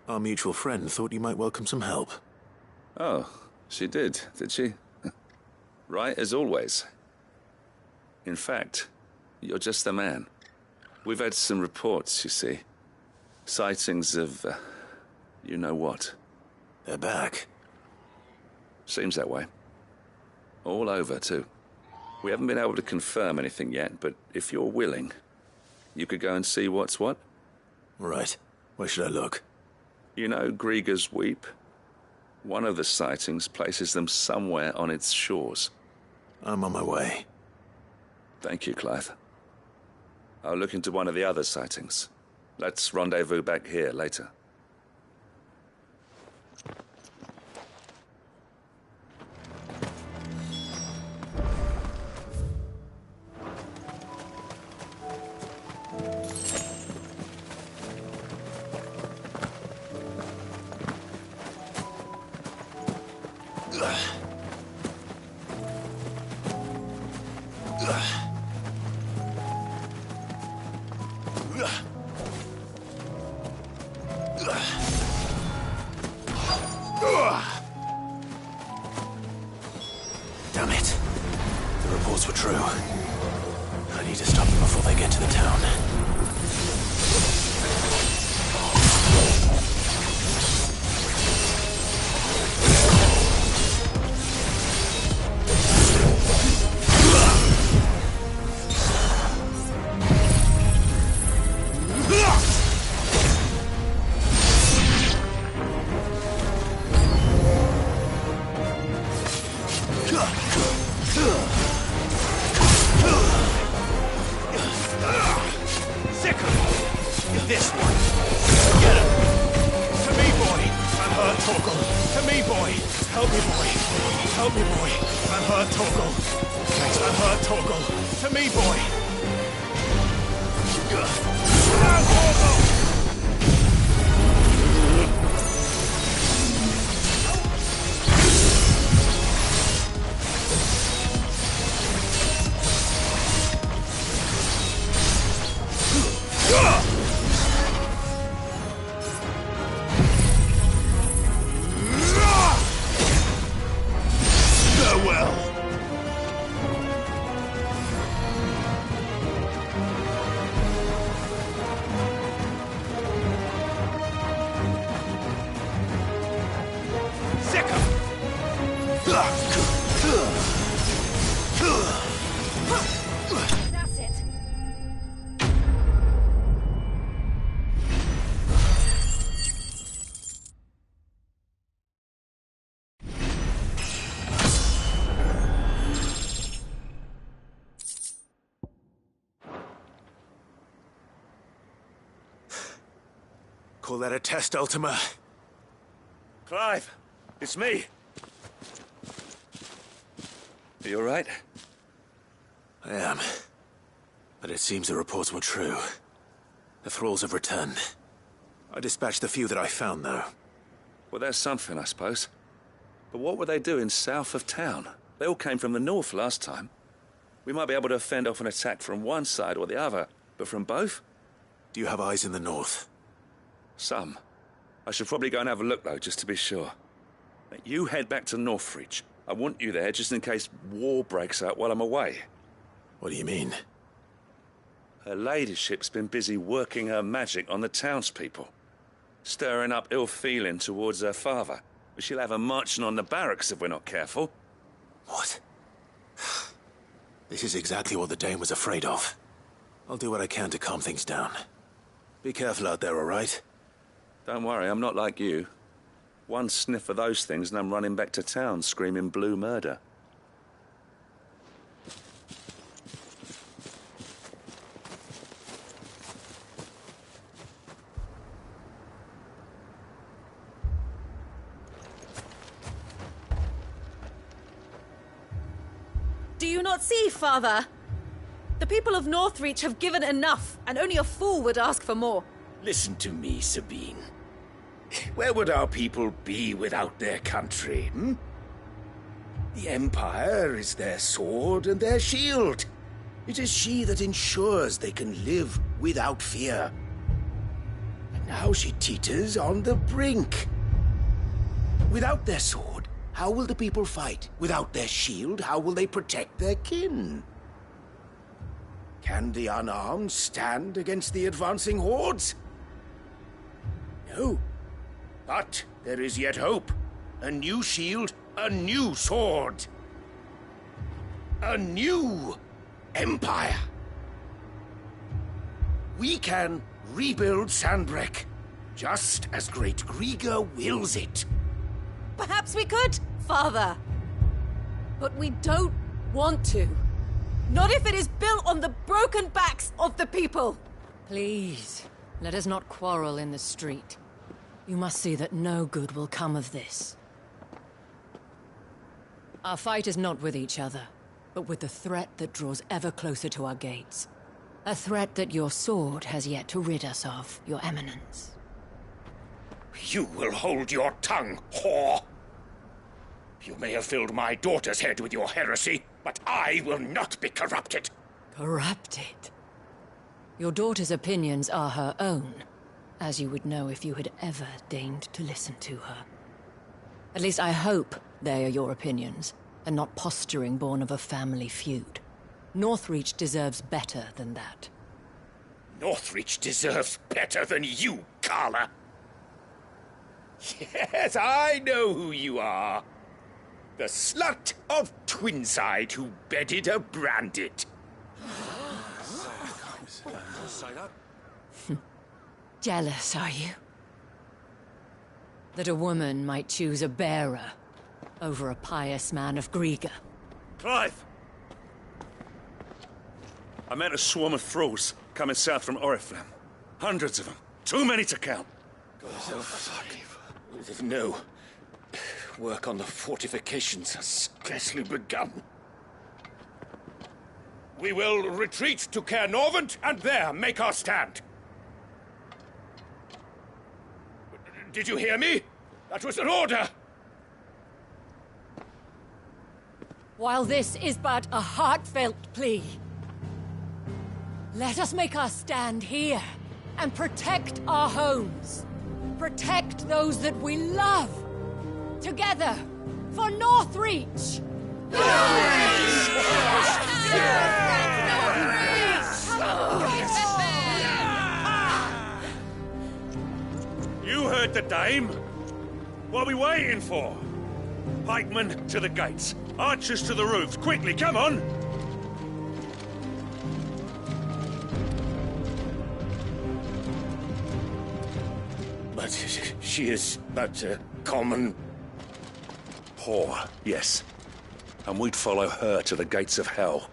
Speaker 2: Our mutual friend thought you might welcome some help.
Speaker 20: Oh, she did she? Right as always. In fact, you're just the man. We've had some reports, you see. Sightings of, you know what.
Speaker 2: They're back.
Speaker 20: Seems that way. All over, too. We haven't been able to confirm anything yet, but if you're willing, you could go and see what's what.
Speaker 2: Right. Where should I look?
Speaker 20: You know Grieger's Weep? One of the sightings places them somewhere on its shores.
Speaker 2: I'm on my way.
Speaker 20: Thank you, Clive. I'll look into one of the other sightings. Let's rendezvous back here later.
Speaker 2: Damn it. The reports were true. I need to stop them before they get to the town.
Speaker 21: This one. Get him. To me, boy. I'm hurt, Torgal. To me, boy. Help me, boy. Help me, boy. I'm hurt, Torgal. I'm hurt, Torgal. To me, boy. Now, Torgal! Farewell.
Speaker 18: That's it.
Speaker 2: Call that a test, Ultima?
Speaker 20: Clive, it's me. Are you all right?
Speaker 2: I am. But it seems the reports were true. The thralls have returned. I dispatched the few that I found, though.
Speaker 20: Well, that's something, I suppose. But what were they doing south of town? They all came from the north last time. We might be able to fend off an attack from one side or the other, but from both?
Speaker 2: Do you have eyes in the north?
Speaker 20: Some. I should probably go and have a look, though, just to be sure. You head back to Northreach. I want you there just in case war breaks out while I'm away.
Speaker 2: What do you mean?
Speaker 20: Her ladyship's been busy working her magic on the townspeople, stirring up ill feeling towards her father. But she'll have her marching on the barracks if we're not careful.
Speaker 2: What? This is exactly what the Dane was afraid of. I'll do what I can to calm things down. Be careful out there, all right?
Speaker 20: Don't worry, I'm not like you. One sniff of those things and I'm running back to town screaming blue murder.
Speaker 19: Do you not see, Father? The people of Northreach have given enough, and only a fool would ask for more.
Speaker 3: Listen to me, Sabine. Where would our people be without their country, hmm? The Empire is their sword and their shield. It is she that ensures they can live without fear. And now she teeters on the brink. Without their sword, how will the people fight? Without their shield, how will they protect their kin? Can the unarmed stand against the advancing hordes? No. But there is yet hope. A new shield, a new sword. A new empire. We can rebuild Sandbreck, just as Great Grieger wills it.
Speaker 19: Perhaps we could, Father. But we don't want to. Not if it is built on the broken backs of the people.
Speaker 9: Please, let us not quarrel in the street. You must see that no good will come of this. Our fight is not with each other, but with the threat that draws ever closer to our gates. A threat that your sword has yet to rid us of, Your Eminence.
Speaker 3: You will hold your tongue, whore! You may have filled my daughter's head with your heresy, but I will not be corrupted.
Speaker 9: Corrupted? Your daughter's opinions are her own, as you would know if you had ever deigned to listen to her. At least I hope they are your opinions, and not posturing born of a family feud. Northreach deserves better than that.
Speaker 3: Northreach deserves better than you, Carla. Yes, I know who you are. The slut of Twinside who bedded a Branded.
Speaker 9: Jealous, are you? That a woman might choose a bearer over a pious man of Grieger.
Speaker 20: Clive! I met a swarm of thralls coming south from Oriflamme. Hundreds of them. Too many to count.
Speaker 3: No. Work on the fortifications has scarcely begun. We will retreat to Caernarvon and there make our stand. Did you hear me? That was an order!
Speaker 9: While this is but a heartfelt plea, let us make our stand here and protect our homes. Protect those that we love. Together, for Northreach!
Speaker 20: You heard the dame. What are we waiting for? Pikemen to the gates. Archers to the roofs. Quickly, come on!
Speaker 3: But she is but a common...
Speaker 20: Whore, yes. And we'd follow her to the gates of hell.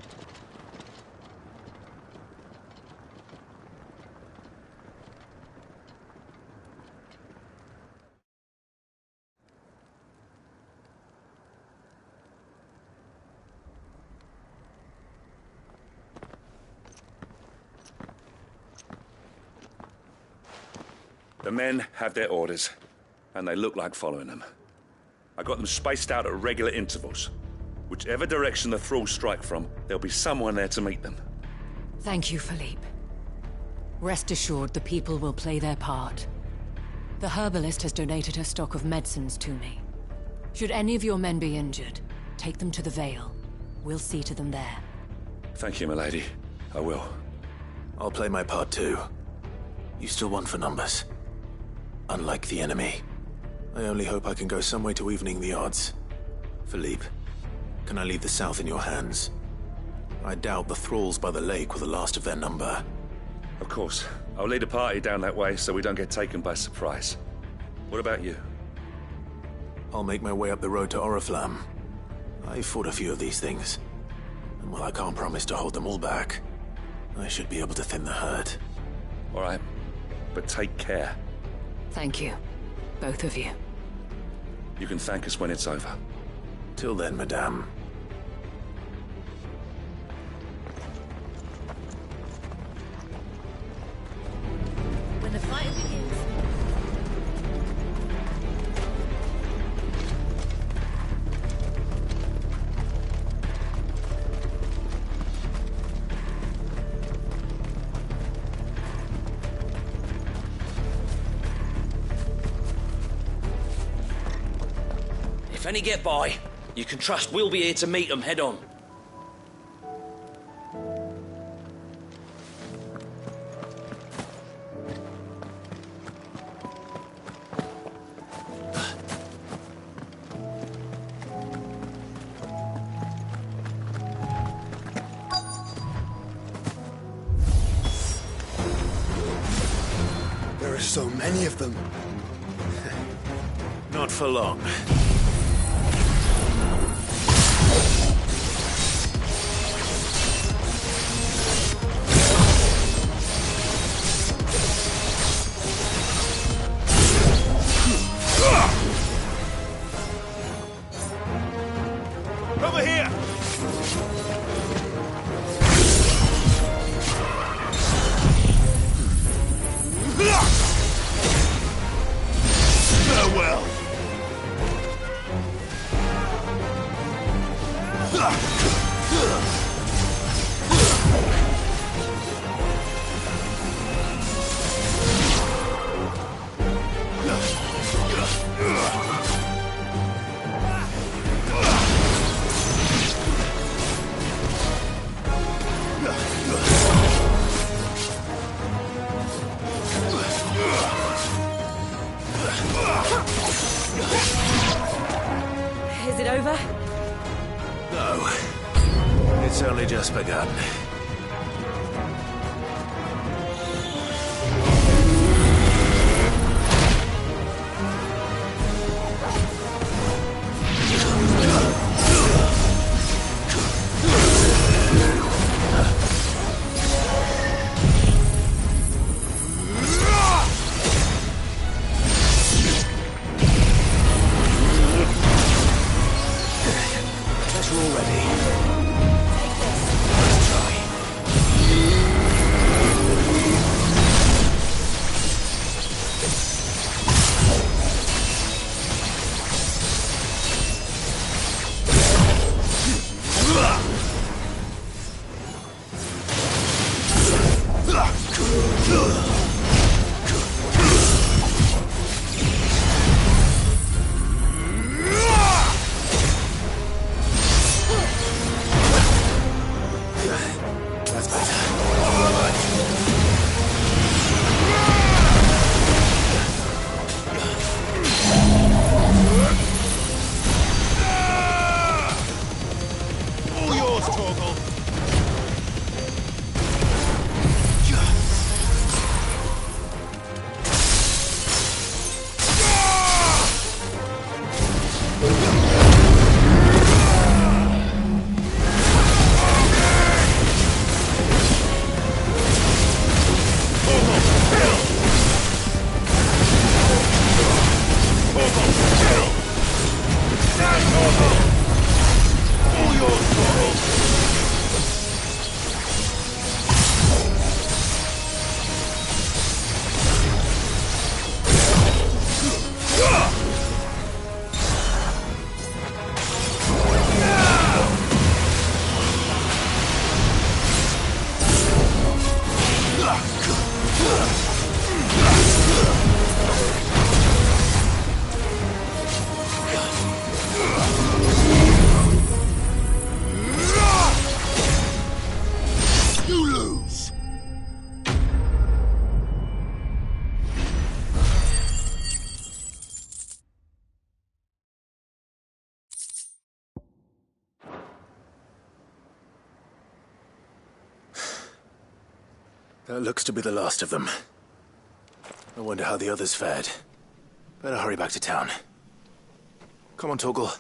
Speaker 20: The men have their orders, and they look like following them. I got them spaced out at regular intervals. Whichever direction the thralls strike from, there'll be someone there to meet them.
Speaker 9: Thank you, Philippe. Rest assured the people will play their part. The herbalist has donated her stock of medicines to me. Should any of your men be injured, take them to the Vale. We'll see to them there.
Speaker 20: Thank you, milady. I will.
Speaker 2: I'll play my part too. You still want for numbers. Unlike the enemy. I only hope I can go some way to evening the odds. Philippe, can I leave the South in your hands? I doubt the thralls by the lake were the last of their number.
Speaker 20: Of course. I'll lead a party down that way so we don't get taken by surprise. What about you?
Speaker 2: I'll make my way up the road to Oriflamme. I fought a few of these things. And while I can't promise to hold them all back, I should be able to thin the herd.
Speaker 20: All right. But take care.
Speaker 9: Thank you. Both of you.
Speaker 20: You can thank us when it's over.
Speaker 2: Till then, madame.
Speaker 17: When the fight begins.
Speaker 7: If any get by, you can trust we'll be here to meet them head on.
Speaker 15: There are so many of them.
Speaker 2: Not for long.
Speaker 21: Over here! Farewell!
Speaker 19: Is it over?
Speaker 2: No. It's only just begun. Guess we're all ready. Let's try. That looks to be the last of them. I wonder how the others fared. Better hurry back to town. Come on, Torgal.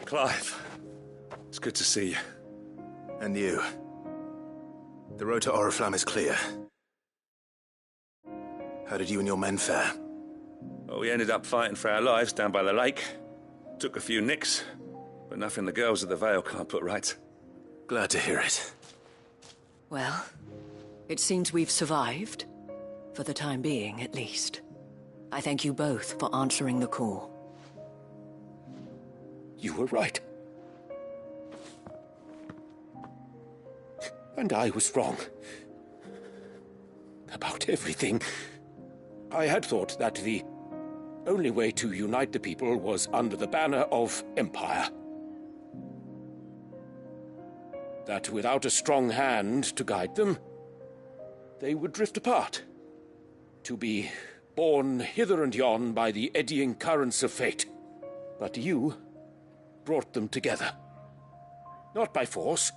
Speaker 20: Clive, it's good to see you.
Speaker 2: And you. The road to Oriflamme is clear. How did you and your men fare?
Speaker 20: Well, we ended up fighting for our lives down by the lake. Took a few nicks, but nothing the girls of the Vale can't put right.
Speaker 2: Glad to hear it.
Speaker 9: Well, it seems we've survived. For the time being, at least. I thank you both for answering the call.
Speaker 3: You were right. And I was wrong. About everything. I had thought that the only way to unite the people was under the banner of Empire. That without a strong hand to guide them, they would drift apart. To be borne hither and yon by the eddying currents of fate. But you brought them together. Not by force,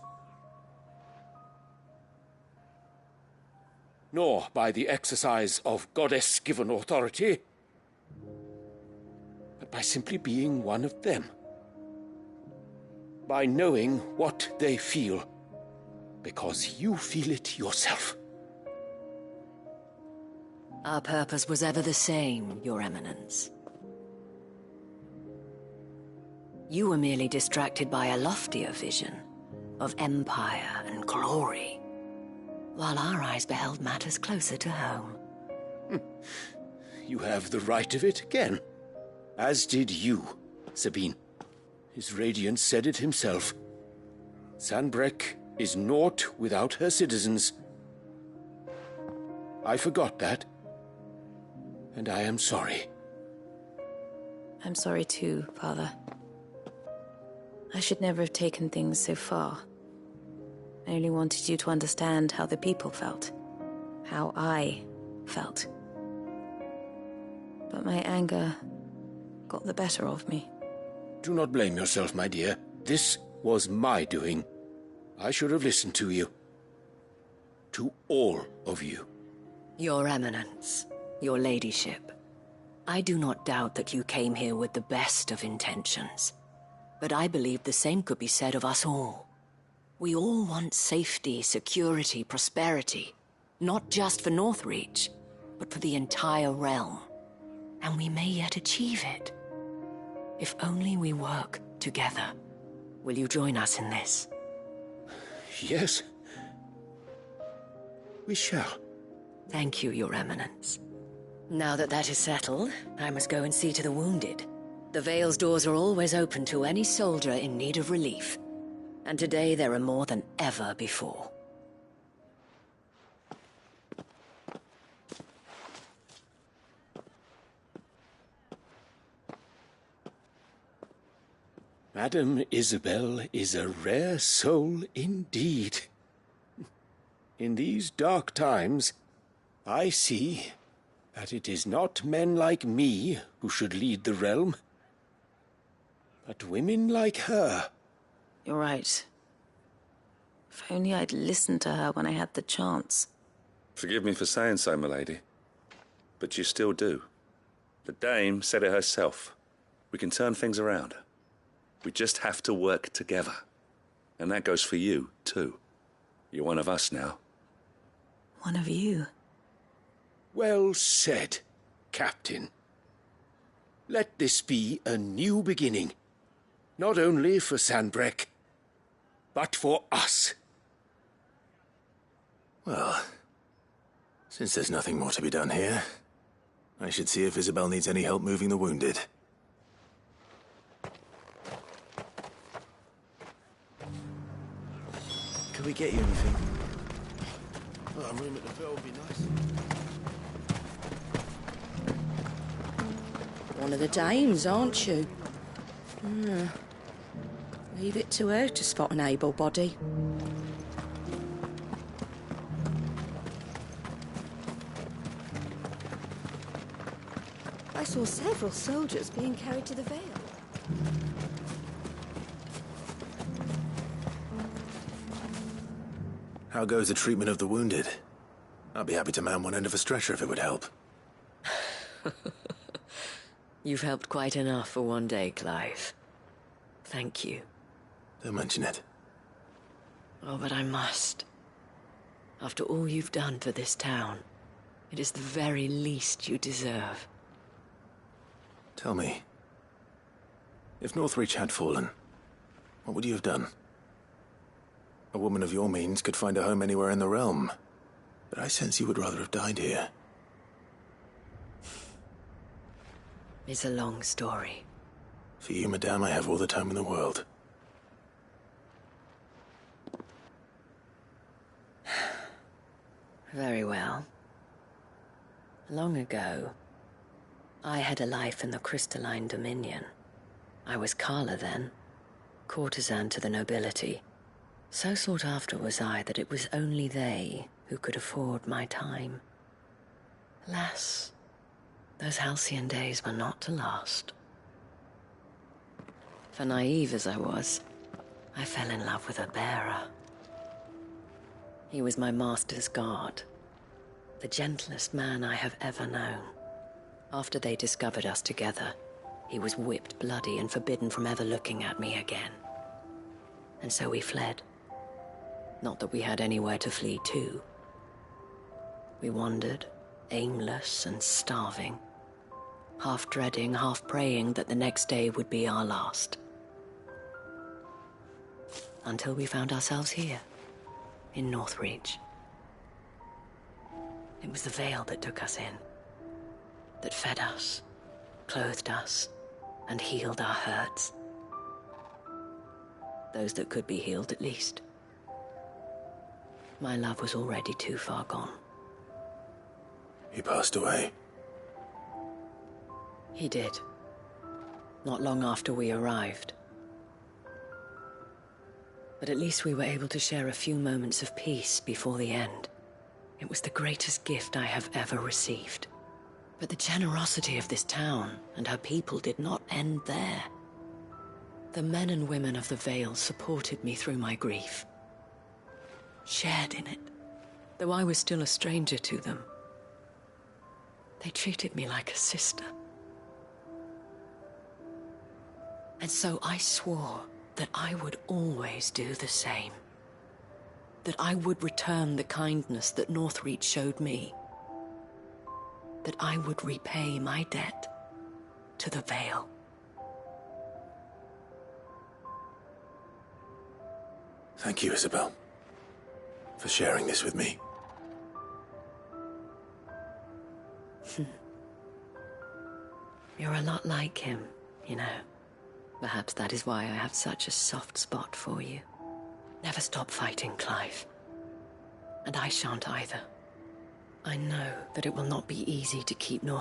Speaker 3: nor by the exercise of goddess-given authority, but by simply being one of them. By knowing what they feel, because you feel it yourself.
Speaker 9: Our purpose was ever the same, Your Eminence. You were merely distracted by a loftier vision of empire and glory, while our eyes beheld matters closer to home.
Speaker 3: You have the right of it again. As did you, Sabine. His radiance said it himself. Sanbreque is naught without her citizens. I forgot that, and I am sorry.
Speaker 19: I'm sorry too, Father. I should never have taken things so far. I only wanted you to understand how the people felt. How I felt. But my anger got the better of me.
Speaker 3: Do not blame yourself, my dear. This was my doing. I should have listened to you. To all of you.
Speaker 9: Your Eminence, your ladyship, I do not doubt that you came here with the best of intentions. But I believe the same could be said of us all. We all want safety, security, prosperity. Not just for Northreach, but for the entire realm. And we may yet achieve it. If only we work together. Will you join us in this?
Speaker 3: Yes. We shall.
Speaker 9: Thank you, Your Eminence. Now that that is settled, I must go and see to the wounded. The Vale's doors are always open to any soldier in need of relief. And today there are more than ever before.
Speaker 3: Madame Isabel is a rare soul indeed. In these dark times, I see that it is not men like me who should lead the realm, but women like her.
Speaker 19: You're right. If only I'd listened to her when I had the chance.
Speaker 20: Forgive me for saying so, milady, but you still do. The dame said it herself. We can turn things around. We just have to work together. And that goes for you, too. You're one of us now.
Speaker 19: One of you?
Speaker 3: Well said, Captain. Let this be a new beginning. Not only for Sanbreque, but for us.
Speaker 2: Well, since there's nothing more to be done here, I should see if Isabel needs any help moving the wounded.
Speaker 12: Can we get you anything?
Speaker 15: Well, a room at the Vale would be nice.
Speaker 18: One of the dames, aren't you?
Speaker 19: Leave it to her to spot an able body.
Speaker 17: I saw several soldiers being carried to the Vale.
Speaker 2: How goes the treatment of the wounded? I'd be happy to man one end of a stretcher if it would help.
Speaker 9: You've helped quite enough for one day, Clive. Thank you.
Speaker 2: Don't mention it.
Speaker 9: Oh, but I must. After all you've done for this town, it is the very least you deserve.
Speaker 2: Tell me, if Northreach had fallen, what would you have done? A woman of your means could find a home anywhere in the realm, but I sense you would rather have died here.
Speaker 9: It's a long story.
Speaker 2: For you, madame, I have all the time in the world.
Speaker 9: Very well. Long ago, I had a life in the Crystalline Dominion. I was Carla then, courtesan to the nobility. So sought after was I that it was only they who could afford my time. Alas, those halcyon days were not to last. For naive as I was, I fell in love with a bearer. He was my master's guard, the gentlest man I have ever known. After they discovered us together, he was whipped bloody and forbidden from ever looking at me again. And so we fled. Not that we had anywhere to flee to. We wandered, aimless and starving, half dreading, half praying that the next day would be our last. Until we found ourselves here, in Northreach. It was the Vale that took us in, that fed us, clothed us, and healed our hurts. Those that could be healed, at least. My love was already too far gone.
Speaker 2: He passed away.
Speaker 9: He did. Not long after we arrived. But at least we were able to share a few moments of peace before the end. It was the greatest gift I have ever received. But the generosity of this town and her people did not end there. The men and women of the Vale supported me through my grief. Shared in it, though I was still a stranger to them. They treated me like a sister. And so I swore that I would always do the same. That I would return the kindness that Northreach showed me. That I would repay my debt to the Vale.
Speaker 2: Thank you, Isabel, for sharing this with me.
Speaker 9: You're a lot like him, you know. Perhaps that is why I have such a soft spot for you. Never stop fighting, Clive. And I shan't either. I know that it will not be easy to keep North